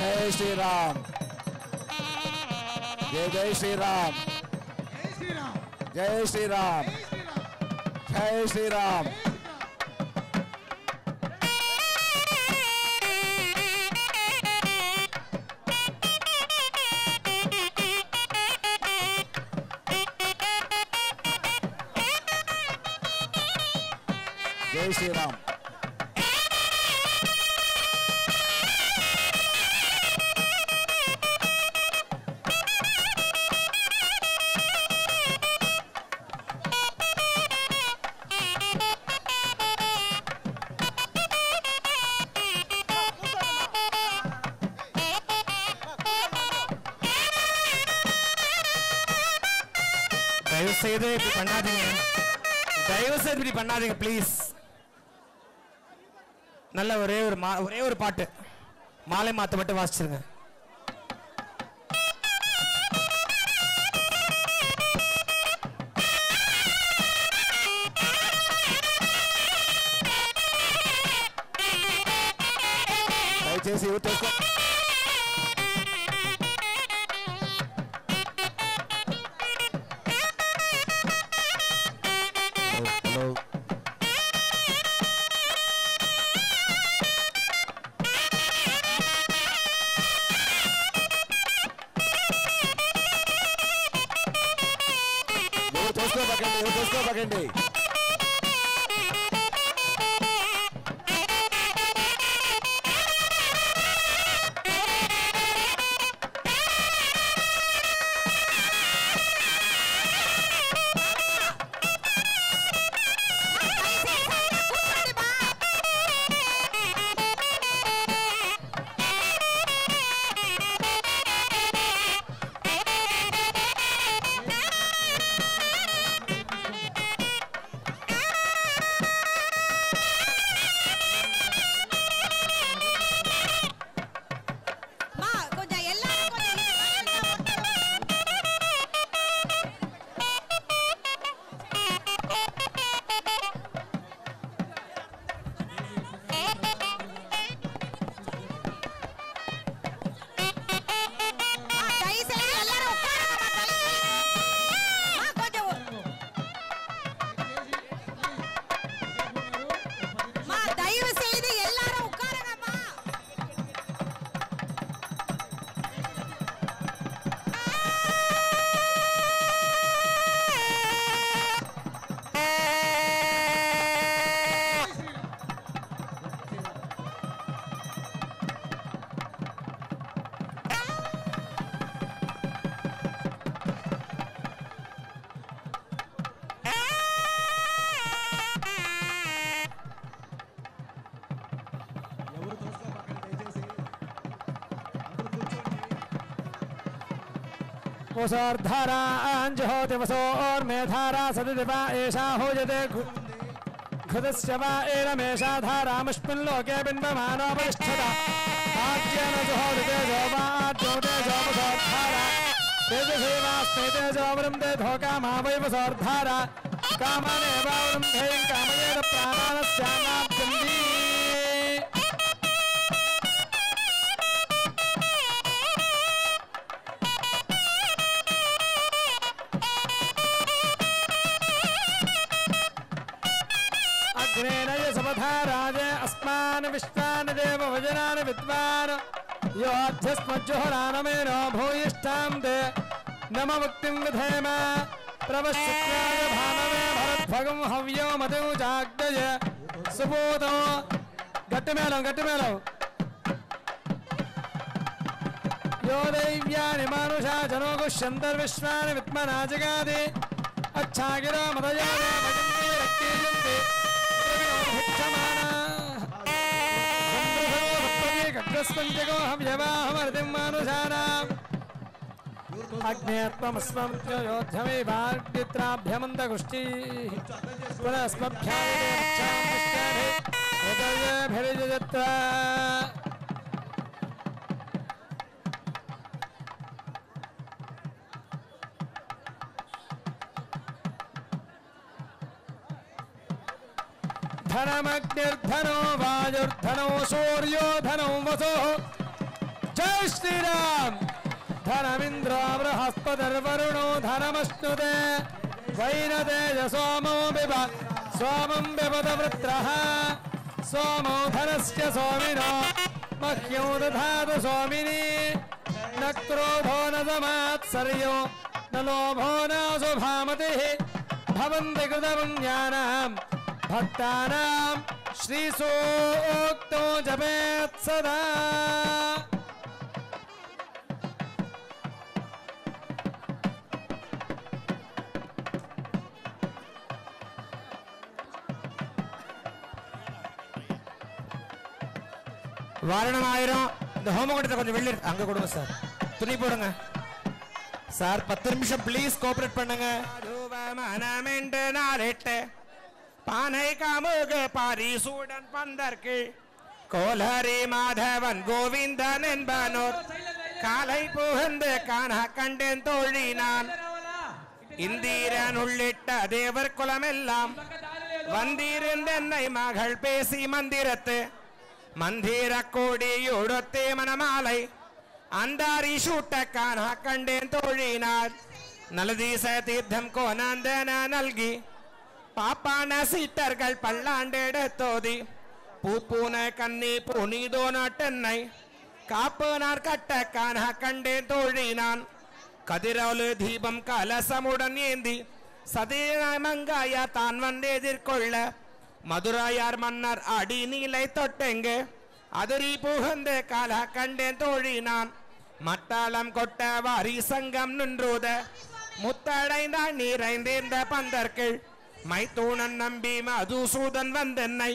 జై శ్రీరామ్ జై శ్రీరామ్ జై శ్రీరామ్ జై శ్రీరామ్ జై శ్రీరామ్ தயவு செய்து இப்படி பண்ணாதீங்க, தயவு செய்து இப்படி பண்ணாதீங்க ப்ளீஸ். நல்ல ஒரே ஒரு பாட்டு மாலை மாத்த மட்டும் வாசிச்சிருங்க. దయచేసి యూత్ చేసుకో. హలో ఎవరు చేసుకోకండి. वसोर्धारा अंजहोति वसोर्मेधारा सदिवा एषा होजते घृतस्य वा एरमेषा धारामस्मिन् लोके बिम्बमानोपतिष्ठता आज्येन जुहोदिते जोवाद्योते जोवसोर्धारा तेजसेवास्ते तेजोवृन्दे धोकामा वै वसोर्धारा कामनेवावृन्धे कामयेन प्राणानस्यानाब्जन्ति राजे अस्मान् विश्वान् देव वजनान् विद्वान् योऽध्यस्मज्जुहोरानमेनो भूयिष्ठां ते नम मुक्तिं विधेम प्रवश्यत्याय भानवे भरद्भगं हव्यो मतिं जाग्दय सुपूतो गट्टिमेलं यो दैव्यानि मानुषा जनो गुष्यन्तर्विश्वानि विद्मना जगादि अच्छागिरो मदयो भजन्ति रक्तीयन्ति अग्नेत्वमस्मयोध्यमेवार्गित्राभ्यमन्तगुष्टी पुनस्मभ्यायेभिर्यजत्र धनमग्निर्धनो वायुर्धनो सूर्यो धनो वसो जय श्रीराम धनमिन्द्रो बृहस्पतिर्वरुणो धनमश्नुते वैनतेज सोमो बिब सोमं बिबदवृत्रः सोमो धनस्य सोमिनो मह्यो दधातु सोमिनी न क्रोधो न समात्सर्यो न लोभो न शुभामतिः भवन्ति कृतपुण्यानां भक्तानां श्रीसूक्तो जपेत् सदा வாரணம் 1000 இந்த ஹோமகுண்டத்தை கொஞ்சம் வெளிய அங்க கொடுங்க சார். துணி போடுங்க சார். 10 நிமிஷம் ப்ளீஸ் கோஆபரேட் பண்ணுங்க. பனமென்று நாளிட்டு பானை காமுக பாரிசூடன் பந்தற்கு கோலரி மாதவன் கோவிந்தன் என்பனோர் காலை புகந்து காண கண்டேன் தோழி நான் இந்திரன் உள்ளிட்ட தேவர் குலமெல்லாம் வந்திருந்தென்னை மகள் பேசி மந்திரத்து மந்திர கோடியுடத்தே மணமாலை அந்தாரி சூட்ட காண கண்டேன் தோழினார் நலதீச தீர்த்தம் கோனந்தன நல்கி பாப்பான சீட்டர்கள் பல்லாண்டெடுத்தோதி பூப்பூன கண்ணி புனிதோ நாட்டென்னை காப்புனார் கட்ட காண கண்டேன் தோழினான் கதிரவலு தீபம் கலசமுடன் ஏந்தி சதீன மங்காய தான் வந்து எதிர்கொள்ள மதுராயார் மன்னர் அடி நீலை தொட்டெங்கு அதிரி புகந்து கால கண்டேன் தோழினான் மத்தாளம் கொட்ட வாரி சங்கம் நின்றோத முத்தடைந்தாள் நீரைந்தேர்ந்த பந்தர்கள் மைத்தூணன் நம்பி மதுசூதன் வந்தென்னை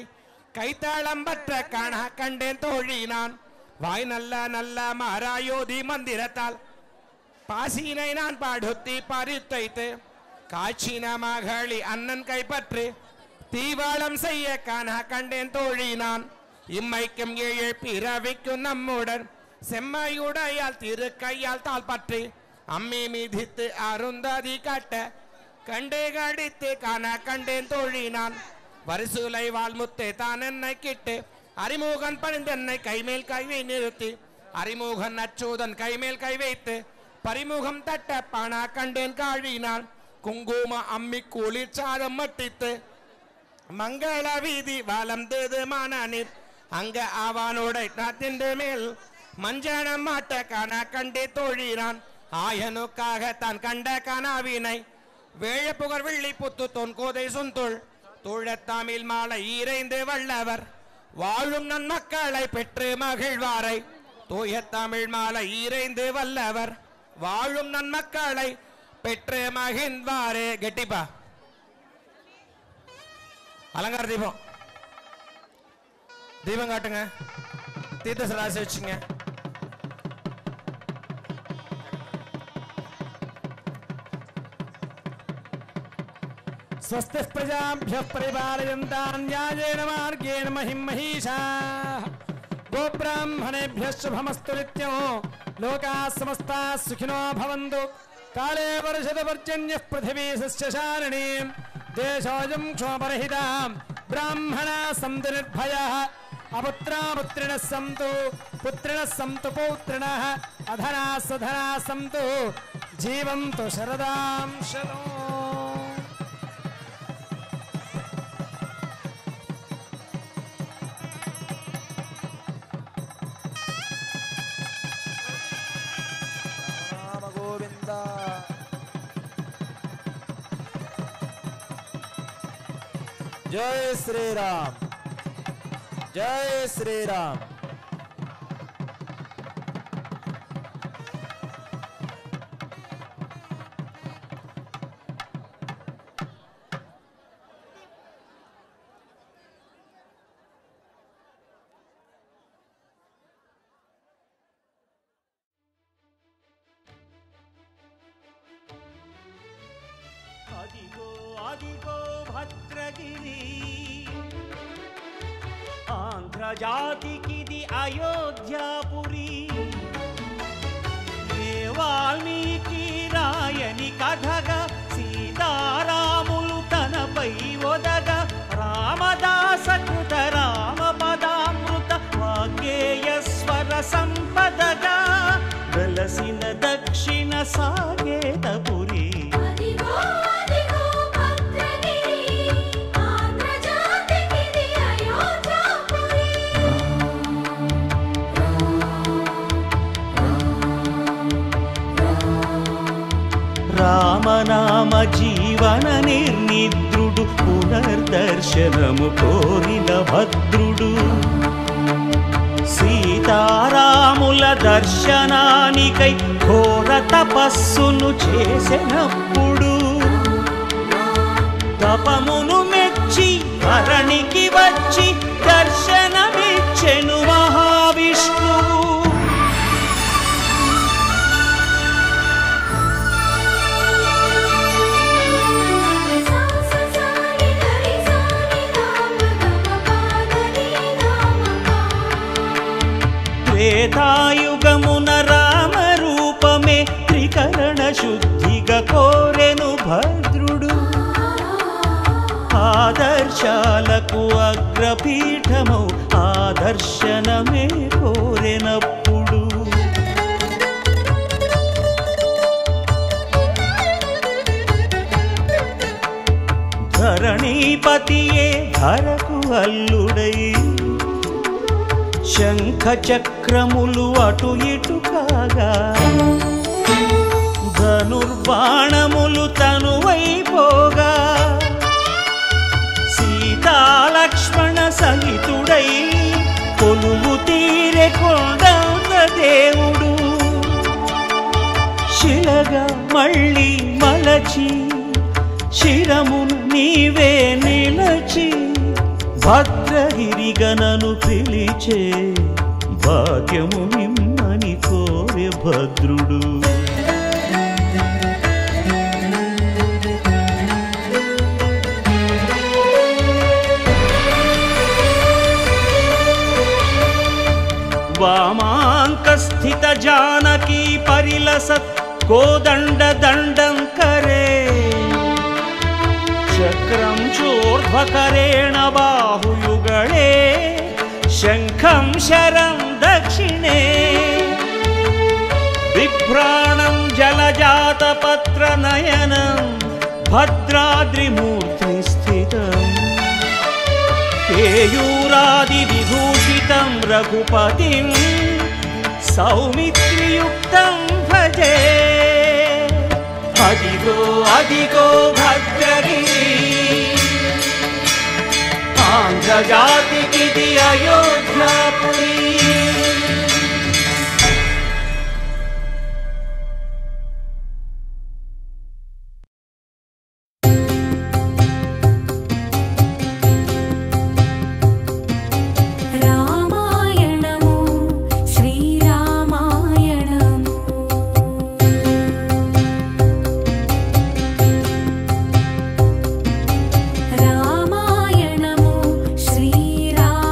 கைத்தாளம் பற்ற காண கண்டேன் தோழினான் வாய் நல்ல நல்ல மாராயோதி மந்திரத்தால் பாசினை நான் பாடுத்தி பறித்தைத்து காட்சின மகளி அண்ணன் கைப்பற்று தீவாளம் செய்ய காண கண்டேன் தோழினான் இம்மைக்கும் ஏழு பிறவிக்கும் நம்முடன் செம்மையுடையால் திரு கையால் தாள் பற்றி அம்மி மிதித்து அருந்ததி காட்ட கண்டே கடித்து காண கண்டேன் தோழினான் வரிசூலை வாழ்முத்தே தான் என்னை கிட்டு அறிமுகன் பணிந்தென்னை கைமேல் கைவை நிறுத்தி அறிமுகன் அச்சூதன் கைமேல் கை வைத்து பரிமுகம் தட்ட பானா கண்டேன் காழினான் குங்கும அம்மி குளிர் சாதம் மட்டித்து மங்கள வீதி வளர்ந்தது மானானீர் அங்க ஆவானோட நாத்தின் மேல் மஞ்சனம் மாட்ட காண கண்டே தோழினான் ஆயனுக்காக தான் கண்ட கனாவினை வேழ புகழ் வெள்ளி புத்து தொன் கோதை சொந்தொள் தோழத்தாமில் மாலை ஈரைந்து வல்லவர் வாழும் நன்மக்களை பெற்று மகிழ்வாரை தூய தமிழ் மாலை ஈரைந்து வல்லவர் வாழும் நன்மக்களை பெற்று மகிழ்வாரே. கெட்டிப்பா அலங்கார தீபம் தீபம் காட்டுங்க, தீர்த்த சராசி வச்சுங்க. स्वस्ति प्रजाभ्यः परिपालयन्तां न्यायेन मार्गेण महिं महिषाः गोब्राह्मणेभ्यः शुभमस्तु नित्यं लोकाः समस्ताः सुखिनो भवन्तु काले वर्षतु पर्जन्यः पृथिवी सस्यशालिनी देशोऽयं क्षोभरहितः ब्राह्मणाः सन्तु निर्भयाः अपुत्राः पुत्रिणः सन्तु पुत्रिणः सन्तु पौत्रिणः अधनाः सधनाः सन्तु जीवन्तु शरदां शतो. जय श्री राम, जय श्री राम. అదిగో అదిగో భద్రగిరి ఆంధ్రజాతికిది అయోధ్యాపురి ఏ వాల్మీకి రాయని కథగా సీతారాములు తనపై ఒదగా రామదాస కృత రామ పదామృత వాగ్గేయ స్వర సంపదగా వెలసిన దక్షిణ సాగేతపురి రామనామ జీవన నిర్నిద్రుడు పునర్దర్శనము కోరిన భద్రుడు సీతారాముల దర్శనానికై ఘోర తపస్సును చేసినప్పుడు తపమును మెచ్చి ధరణికి వచ్చి దర్శనమిచ్చెను మహావిష్ణువు. శ్రీపతియే ధరకు అల్లుడై శంఖ చక్రములు అటు ఇటు కాగా ధనుర్బాణములు తనువైపోగా సీతాలక్ష్మణ సహితుడై కొలువు తీరె కొండంత దేవుడు శిలగా మళ్ళీ మలచి శిరమును నీవే నిలచి భద్రగిరిగనను పిలిచే భాగ్యము నిమ్మని కోరె భద్రుడు वामाङ्कस्थित जानकी परिलसत् कोदण्ड दण्डं करे चक्रं चोर्ध्वकरेण बाहुयुगळे शङ्खं शरं दक्षिणे बिभ्राणं जलजातपत्रनयनं भद्राद्रिमूर्ति स्थितम् केयूरादिविभूषितं रघुपतिं सौमित्रियुक्तं भजे अदिगो अदिगो भद्रगिरि आन्ध्रजातिकिदि अयोध्यापुरी రామాయణము శ్రీరామాయణము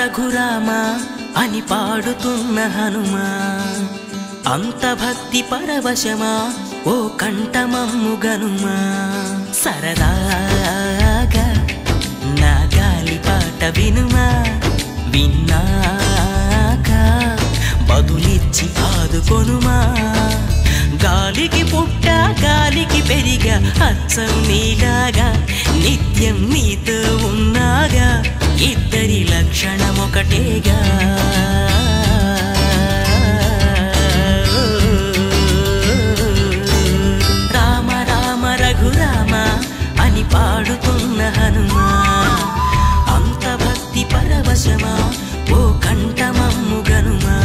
రఘురామ అని పాడుతున్న హనుమా, అంత భక్తి పరవశమా ఓ కంఠమమ్ము గనుమా. సరదాగా నా గాలి పాట వినుమా, విన్నాక బదులిచ్చి ఆదుకొనుమా. గాలికి పుట్ట గాలికి పెరిగా అచ్చం నీలాగా, నిత్యం నీతో ఉన్నాగా, ఇద్దరి లక్షణం ఒకటేగా. రామ రామ రఘురామ అని పాడుతున్న హనుమా, అంత భక్తి పరవశమా ఓ కంఠమమ్ము గనుమా.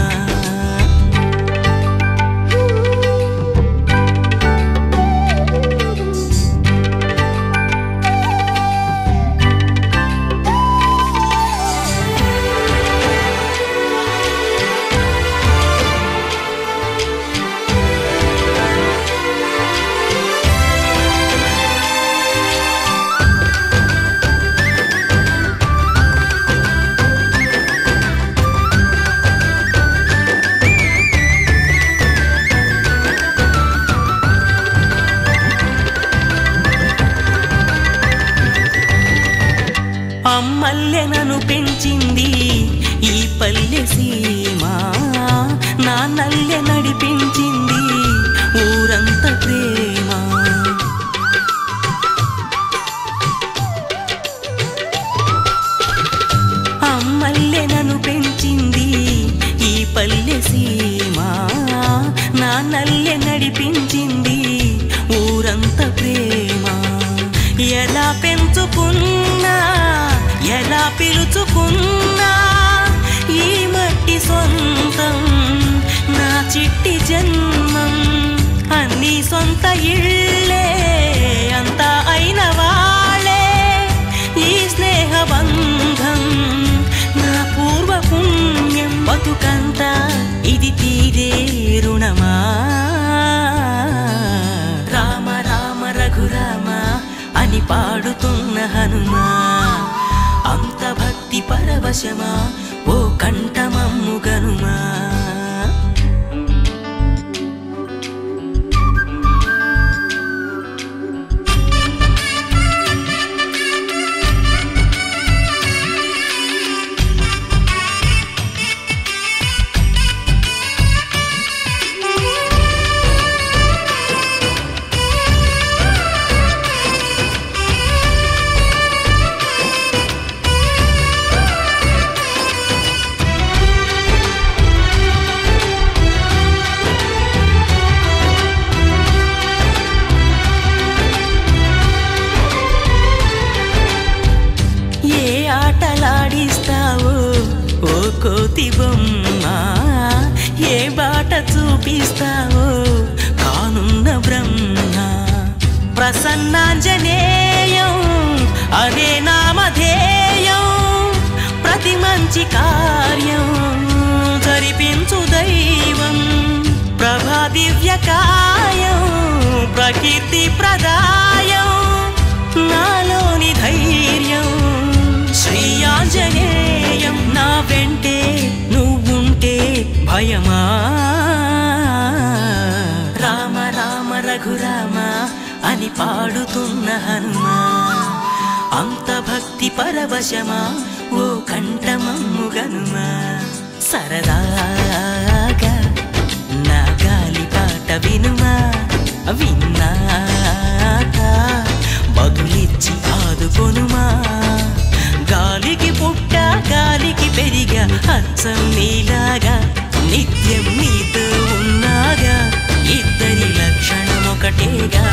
అమ్మల్లెనను పెంచింది ఈ పల్లె సీమ, నా నల్లె నడిపించింది ఊరంత ప్రేమ. అమ్మల్లెనను పెంచింది ఈ పల్లె సీమ, నా నల్లె నడిపించింది ఊరంత ప్రేమ. ఎలా పెంచుకున్నా ఎలా పిలుచుకున్నా ఈ మట్టి సొంతం, నా చిట్టి జన్మం. అన్ని సొంత ఇళ్ళే అంతా అయిన వాళ్ళే ఈ స్నేహబంధం, నా పూర్వ పుణ్యం. బతుకంతా ఇది తీరే రుణమా. రామ రామ రఘురామ అని పాడుతున్న హనుమా, అంత భక్తి పరవశమా ఓ కంఠమమ్ము గనుమా. కోతి బొమ్మ ఏ బాట చూపిస్తావో కానున్న బ్రహ్మ. ప్రసన్నాంజనేయం అదే నామధేయం, ప్రతి మంచి కార్యం జరిపించు దైవం. ప్రభా దివ్యకాయం ప్రకీర్తి ప్రదాయం, నాలోని ధైర్యం శ్రీ ఆంజనేయం. నా వెంటే నువ్వుంటే భయమా. రామ రామ రఘురామ అని పాడుతున్న హనుమా, అంత భక్తి పరవశమా ఓ కంఠమమ్ము గనుమా. సరదాగా నా గాలి పాట వినుమా, విన్నాక బదులిచ్చి ఆదుకొనుమా. గాలికి పుట్ట గాలికి పెరిగా అచ్చం నీలాగా, నిత్యం నీతో ఉన్నాగా, ఇద్దరి లక్షణం ఒకటేగా.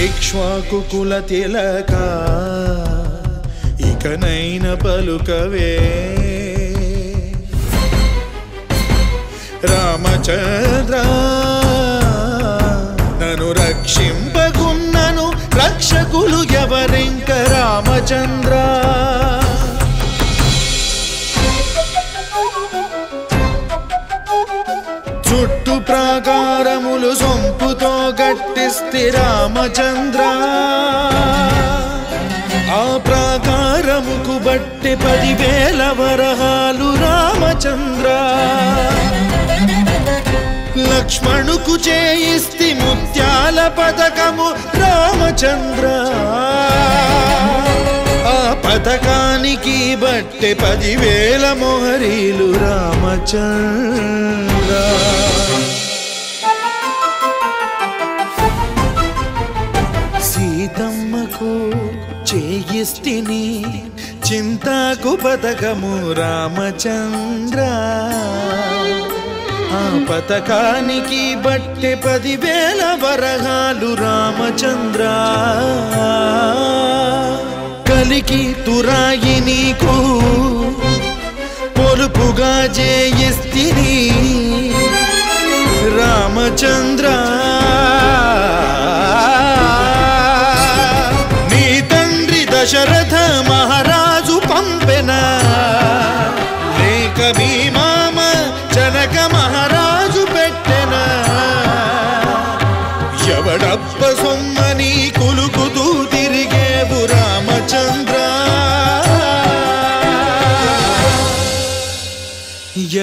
ఇక్ష్వాకుకుల తిలక ఇకనైన పలుకవే రామచంద్ర నన్ను రక్షింపగున్నను రక్షకులు ఎవరింక రామచంద్ర చుట్టు ప్రాకారములు సొంపుతో గట్టిస్తి రామచంద్ర ఆ ప్రాకారముకు బట్టి 10,000 వరహాలు రామచంద్ర లక్ష్మణుకు చేయిస్తి ముత్యాల పథకము రామచంద్ర ఆ పథకానికి బట్టె 10,000 మొహరీలు రామచంద్ర. సీతమ్మకు చేయిస్తిని చింతాకు పథకము రామచంద్ర. ఆ పథకానికి బట్టె 10,000 వరహాలు రామచంద్ర. కలికి తురాయి నీకు పొలుపుగా చేయిస్తిని రామచంద్ర. నీ తండ్రి దశరథ మహారాజు పంపెన లేక మీ మామ జనక మహారాజు పెట్టెన. ఎవడబ్బ సొమ్మని కులుకుతూ తిరిగేవు రామచంద్ర.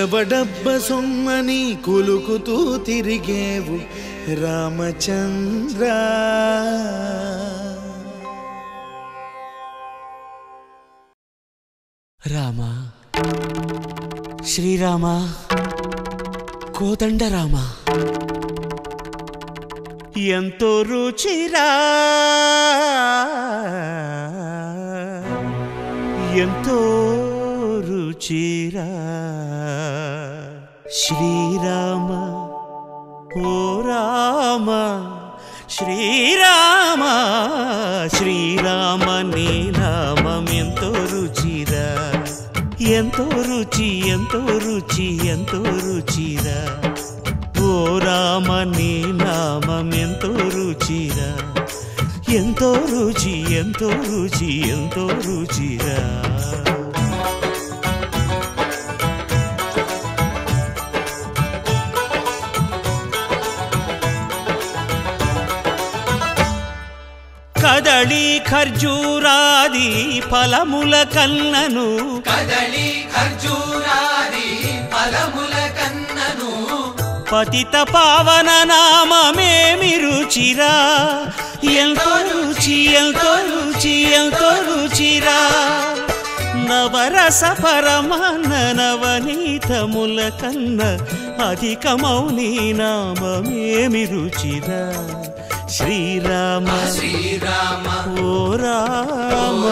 ఎవడబ్బ సొమ్మని కులుకుతూ తిరిగేవు రామచంద్ర. రామ శ్రీరామ కోదండ రామ ఎంతో రుచిరా ఎంతో రుచిరా శ్రీరామ ఓ రామ శ్రీరామ శ్రీరామ నీ నామం ఎంతో రుచిరా ఎంతో రుచి ఎంతో రుచి ఎంతో రుచిరా ఓ రామ నీ నామం ఎంతో రుచిరా ఎంతో రుచి ఎంతో రుచి ఎంతో రుచిరా. కదళి ఖర్జూరాది ఫలముల కన్నను కదళి ఖర్జూరాది ఫలముల కన్నను పతిత పావన నామమేమి రుచిరా ఎంతో రుచి ఎంతో రుచి ఎంతో రుచిరా. నవరస పరమాన్న నవనీతముల కన్న అధికమౌని నామమేమి రుచిరా శ్రీరామ శ్రీరామ ఓ రామ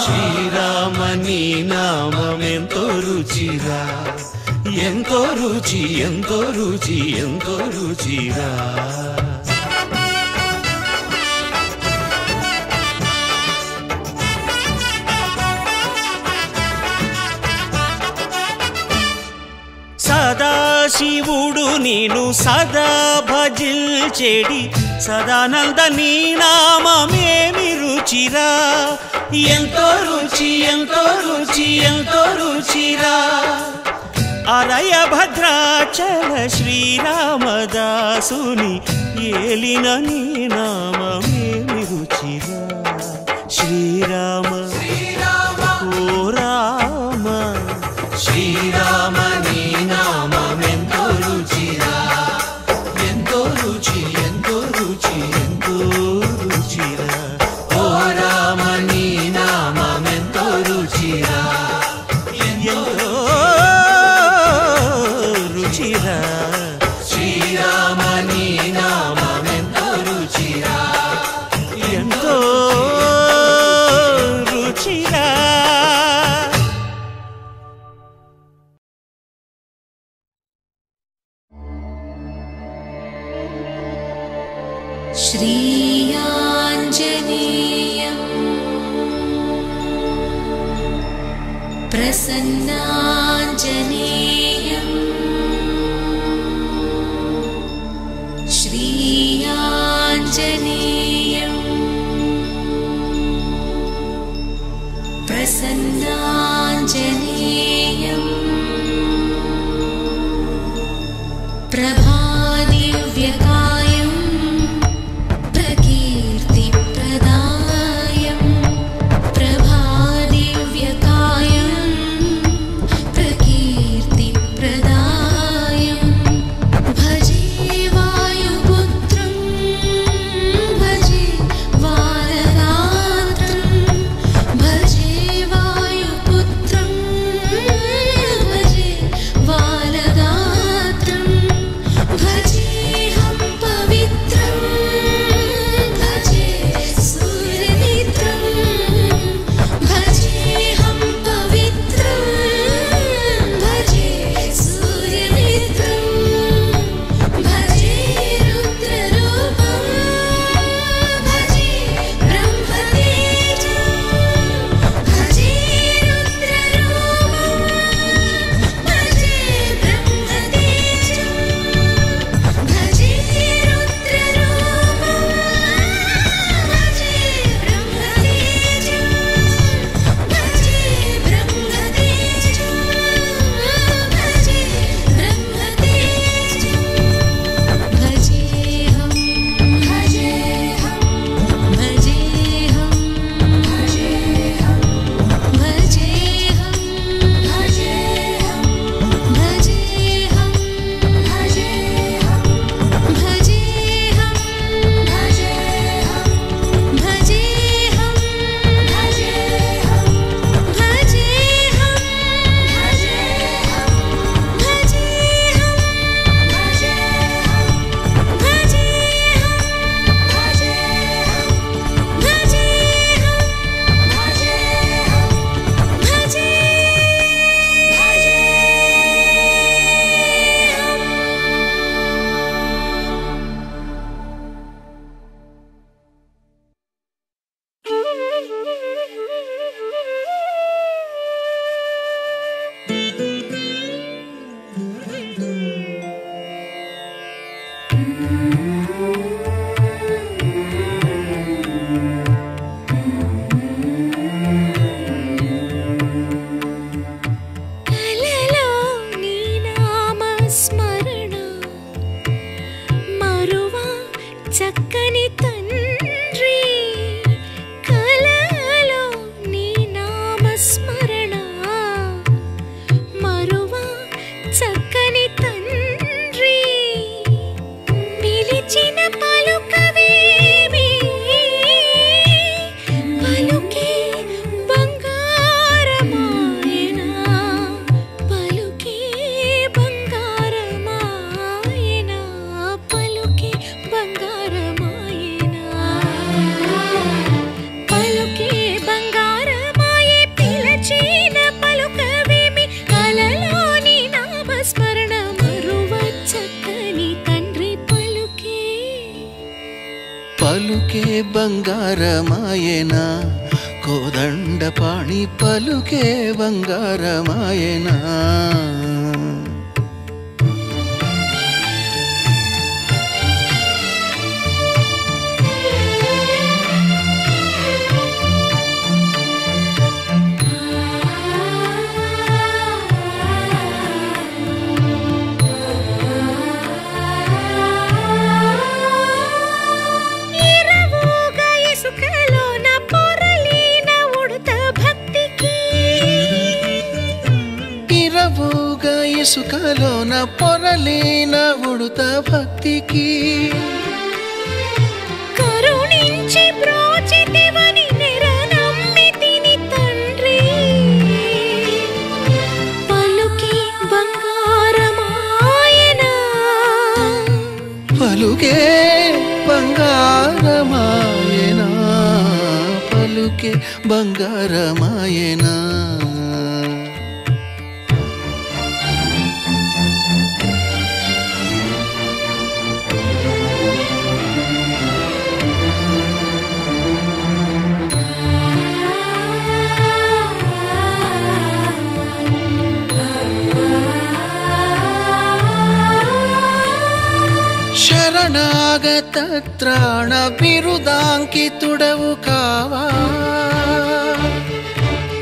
శ్రీరామ నీ నామం ఎంతో రుచిరా ఎంతో రుచి ఎంతో రుచి ఎంతో రుచిరా. సదాశివుడు నేను సదా భజిల్చెడి సదానంద నీ నామమేమి రుచిరా ఎంతో రుచి ఎంతో రుచి ఎంతో రుచిరా. అరయ భద్రాచల శ్రీరామదాసుని ఏలిన నీ నామమేమి రుచిరా శ్రీరామ ఓ రామ శ్రీరామ నీ నామం ఎంతో రుచిరా ఎంతో రుచి ఎంతో రుచి ఎంతో రుచిరా. ఓ రామ నీ నామం ఎంతో రుచిరా ఎంతో రుచిరా. శ్రీరామ నీ నామం ఎంతో రుచిరా ఎంతో రుచిరా. श्रीयाञ्जनेयं प्रसन्नाञ्जनेयं श्रीयाञ्जनेयं प्रसन्नाञ्जनेयं प्रभादिव्यकायं प्रकीर्तिप्रदायं प्रभादिव्यकायं प्रकीर्तिप्रदायं చక్కని తండ్రి కలలో నీ నామస్మరణ మరువా చక్కని తండ్రి పిలిచిన పలుకవేమి పలుకే బంగారమాయనా పలుకే బంగారమాయనా పలుకే బంగారమాయనా పలుకే బంగారమాయే పిలచిన పలుకవేమి కలలోని నామస్మరణ మరువ చక్కని తండ్రి పలుకే పలుకే బంగారమాయనా కోదండపాణి పలుకే బంగారమాయనా ఇరవుగా ఇసుకలోన పొరలిన ఉడత భక్తికి ఇరవుగా ఇసుకలోన పొరలిన ఉడుత భక్తికి కరుణించి బ్రోచితివని నిరనమ్మితిని తండ్రి పలుకే బంగారమాయనా పలుకే బంగారమాయనా పలుకే బంగారమాయనా శరణాగత త్రాణ బిరుదాంకితుడవు కావా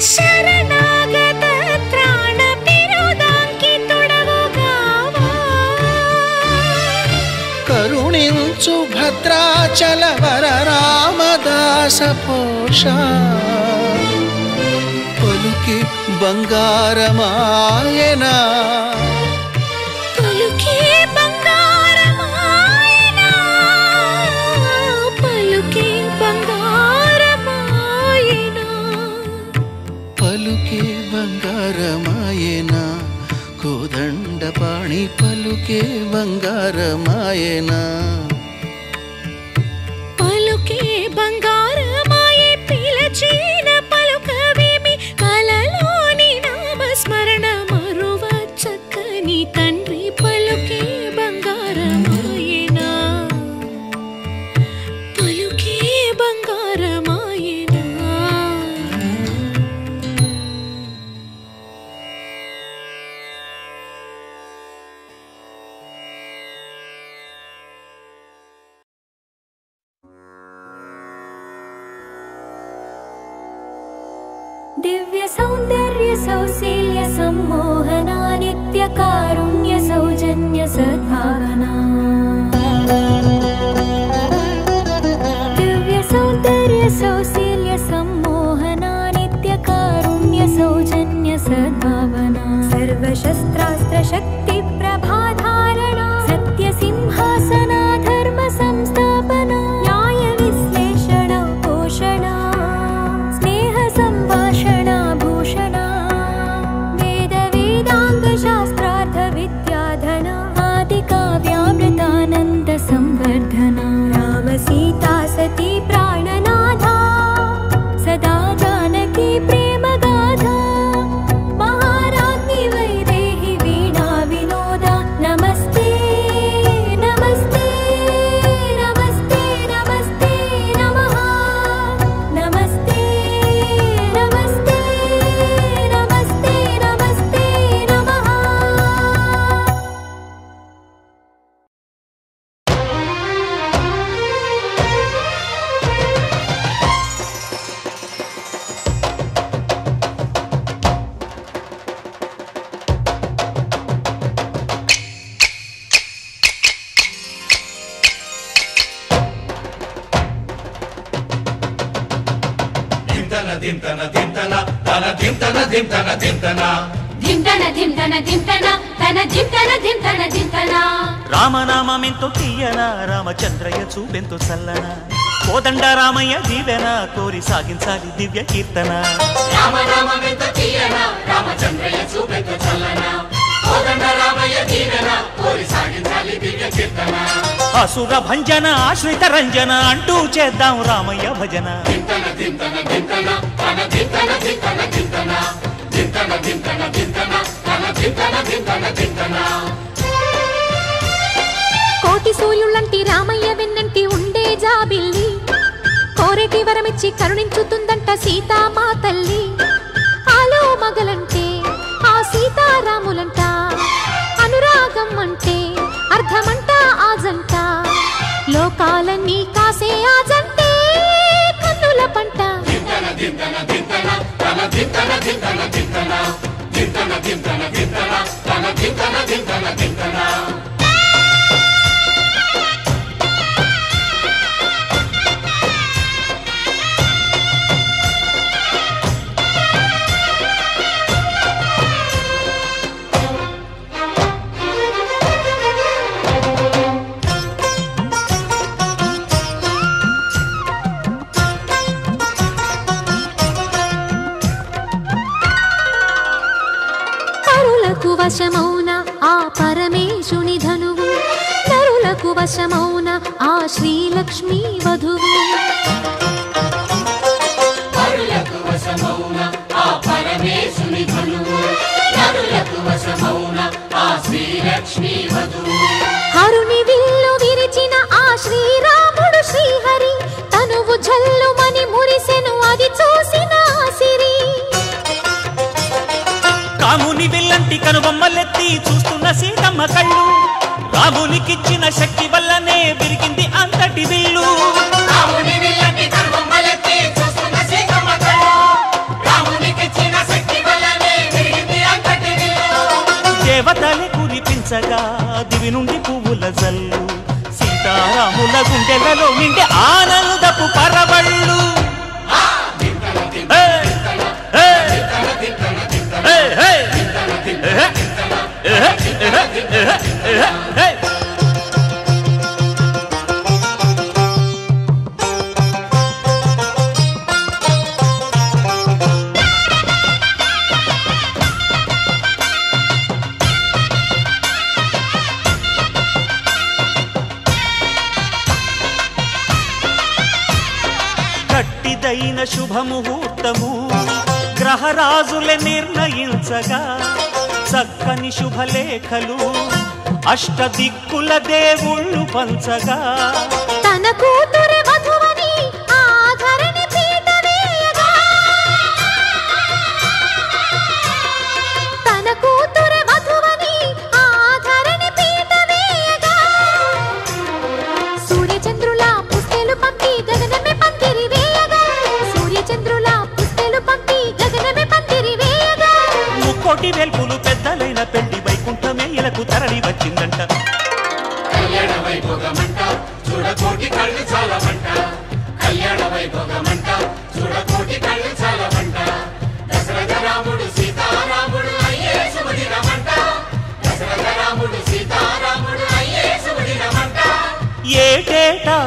శరణాగత త్రాణ బిరుదాంకితుడవు కావా కరుణించు భద్రాచల వర రామదాస పోష పలుకి బంగారమాయనా పలుకే బంగారమాయనా పలుకే బంగారమాయనా పలుకే బంగారమాయనా కోదండపాణి పలుకే బంగారమాయనా పలుకే బంగారమాయే పిలచిన పలుకవేమి కలలోని నామస్మరణ మరువ చక్కని తండ్రి పలుకే బంగారమాయనా పలుకే బంగారమాయనా दिव्य सौंदर्य सौशील्य सम्मोहना नित्य कारुण्य सौजन्य सद्भावना दिव्य सौंदर्य सौशील्य सम्मोहना नित्य कारुण्य सौजन्य सद्भावना सर्वशस्त्रास्त्र शक्ति प्रभाधारणा सत्य सिंहासना धर्म संस्थापना न्याय विश्लेषण पोषणा संभाषणा भूषणा वेद वेदांग शास्त्रार्थ विद्याधना आदि काव्याम దింతన దింతన తన దింతన దింతన దింతన ధింతన ధింతన ధింతన తన ధింతన ధింతన ధింతన రామనామెంతో తీయన రామచంద్రయ్య చూపెంతో చల్లన కోదండ రామయ్య దీవెన కోరి సాగించాలి దివ్య కీర్తన రామనామెంతో తీయన రామచంద్రయ్య చూపెంతో చల్లన కోదండ రామయ్య దీవెన కోరి సాగించాలి దివ్య కీర్తన అసుర భంజన ఆశ్రిత రంజన అంటూ చేద్దాం రామయ్య భజన దింతన దింతన దింతన తన దింతన దింతన దింతన దింతన దింతన దింతన తన దింతన దింతన దింతన కోటి సూర్యులంటి రామయ్య వెన్నంటి ఉండే జాబిల్లి కోరేటి వరమిచ్చి కరుణించుతుందంట సీతామా తల్లి ఆలో మగలంటే ఆ సీతారాములంట అనురాగం అంటే అర్థమంట ఆజంట లోకాలన్నీ కాసే ఆజంటే కన్నుల పంట దింతన దింతన దింతన తన దింతన దింతన దింతన దింతన దింతన దింతన తన దింతన దింతన దింతన వశమౌన ఆ పరమేశుని ధనువు నరులకు వశమౌన ఆ శ్రీలక్ష్మీ వధువు నరులకు వశమౌన ఆ పరమేశుని ధనువు నరులకు వశమౌన ఆ శ్రీలక్ష్మీ వధువు హరుని విల్లు విరిచిన ఆ శ్రీరాముడు శ్రీహరి తనువు జల్లుమని మురిసెను అది చూసిన సిరి రాముని విల్లంటి కనుబొమ్మలెత్తి చూస్తున్న సీతమ్మ కళ్ళు రామునికిచ్చిన శక్తి వల్లనే విరిగింది అంతటి విల్లు రాముని విల్లంటి కనుబొమ్మలెత్తి చూస్తున్న సీతమ్మ కళ్ళు రామునికిచ్చిన శక్తి వల్లనే విరిగింది అంతటి విల్లు దేవతలే కురిపించగా దివి నుండి పువ్వుల జల్లు సీతారాముల గుండెలలో నిండే ఆనందపు పరవళ్ళు గట్టిదైన శుభముహూర్తము గ్రహరాజులే నిర్ణయించగా చక్కని శుభలేఖలు అష్టదిక్కుల దేవుళ్ళు పంచగా తన కూతురే వధువని ఆధరణి పీట వేయగా తన కూతురే వధువని ఆధరణి పీట వేయగా సూర్యచంద్రుల పుస్తెలు పంపి గగనమే పందిరి వేయగా సూర్యచంద్రుల పుస్తెలు పంపి గగనమే పందిరి వేయగా ముక్కోటి వెల్పులు పెద్దలైన పెళ్లి వైకుంఠమే ఇలకు తరలి వచ్చిందంట కళ్యాణ వైభోగమంట చూడకోటి కళ్ళు చాలమంట కళ్యాణ వైభోగమంట చూడకోటి కళ్ళు చాలమంట దశరథ రాముడు సీతారాముడు అయ్యే శుభదినమంట దశరథ రాముడు సీతారాముడు అయ్యే శుభదినమంట ఏటేటా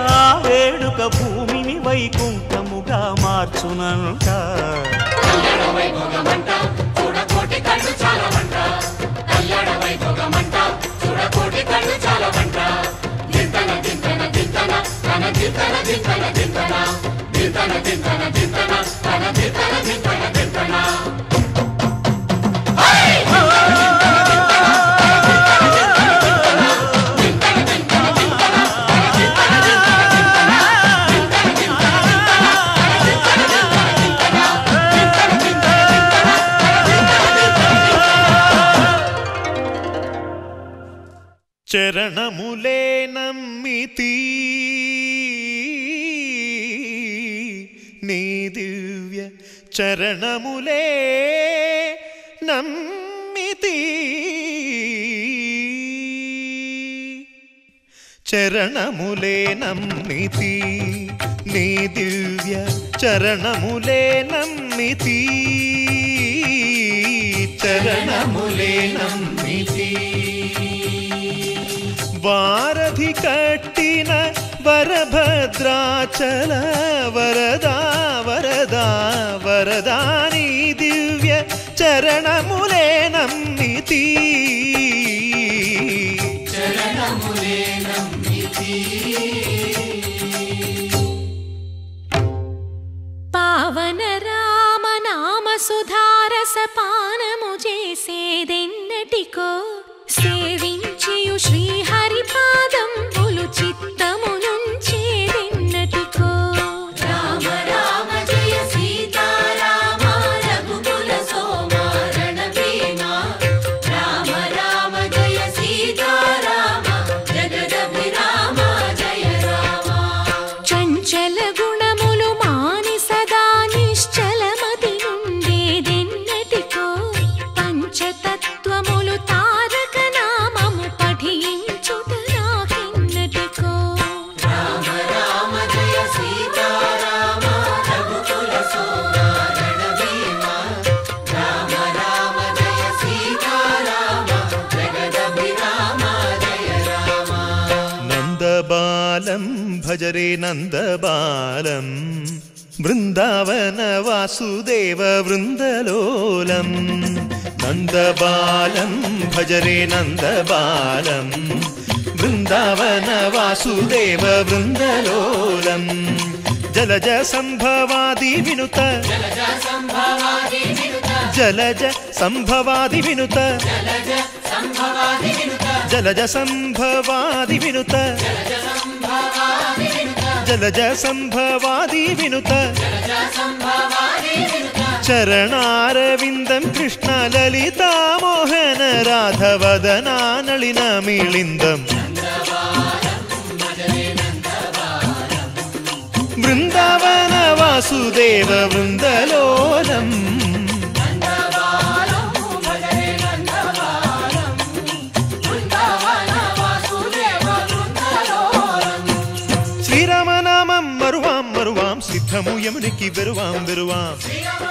వేడుక భూమిని వైకుంఠముగా మార్చునంట కళ్యాణ వైభోగమంట చూడకోటి కళ్ళు చాలమంట కళ్యాణ వైభోగమంట చూడకోటి కళ్ళు చాలమంట దింతన దింతన దింతన తన దింతన దింతన దింతన దింతన దింతన దింతన తన దింతన దింతన దింతన చరణములే నమ్మితి నీ దివ్య చరణములే నమ్మితి చరణములే నమ్మితి నీ దివ్య చరణములే నమ్మితి చరణములే నమ్మితి వారధి కట్టిన వరభద్రాచల వరదా వరదా వరదాని దివ్య చరణములే నమ్మితి చరణములే నమ్మితి పావన రామ నామ సుధారస పానము చేసేదెన్నటికో సేవించియు శ్రీహరి పాదంబులు చిత్తము నుంచేదెన్నటికో రామ రామ జయ సీతారామ రఘుకుల సోమ రణభీమ రామ రామ జయ సీతారామ జగదభిరామ జయ రామ చంచల గుణములు మాని సదా నిశ్చలమతి నుండేదెన్నటికో పంచతత్వములు తారక నామము పఠించుట నాకెన్నటికో రామ రామ జయ సీతారామ రఘుకుల సోమ రణభీమ రామ రామ జయ సీతారామ జగదభిరామ జయ రామ నందబాలం భజరే నందబాలం బృందావన వాసుదేవ వృందలోలం నందబాలం భజరే నందబాలం బృందావన వాసుదేవ వృందలోలం జలజ సంభవాది వినుత జలజ సంభవాది వినుత జలజ సంభవాది వినుత జలజ సంభవాది వినుత జలజ సంభవాది వినుత జలజ సంభవాది వినుత జలజ సంభవాది వినుత జలజ సంభవాది వినుత చరణారవిందం కృష్ణ లలితా మోహన రాధవదనా నళిన మిళిందం బృందావన వాసుదేవ వృందలోలం శ్రీరామనామం మరువాం మరువాం సిద్ధము యమునికి వెరువాం వెరువాం శ్రీరామ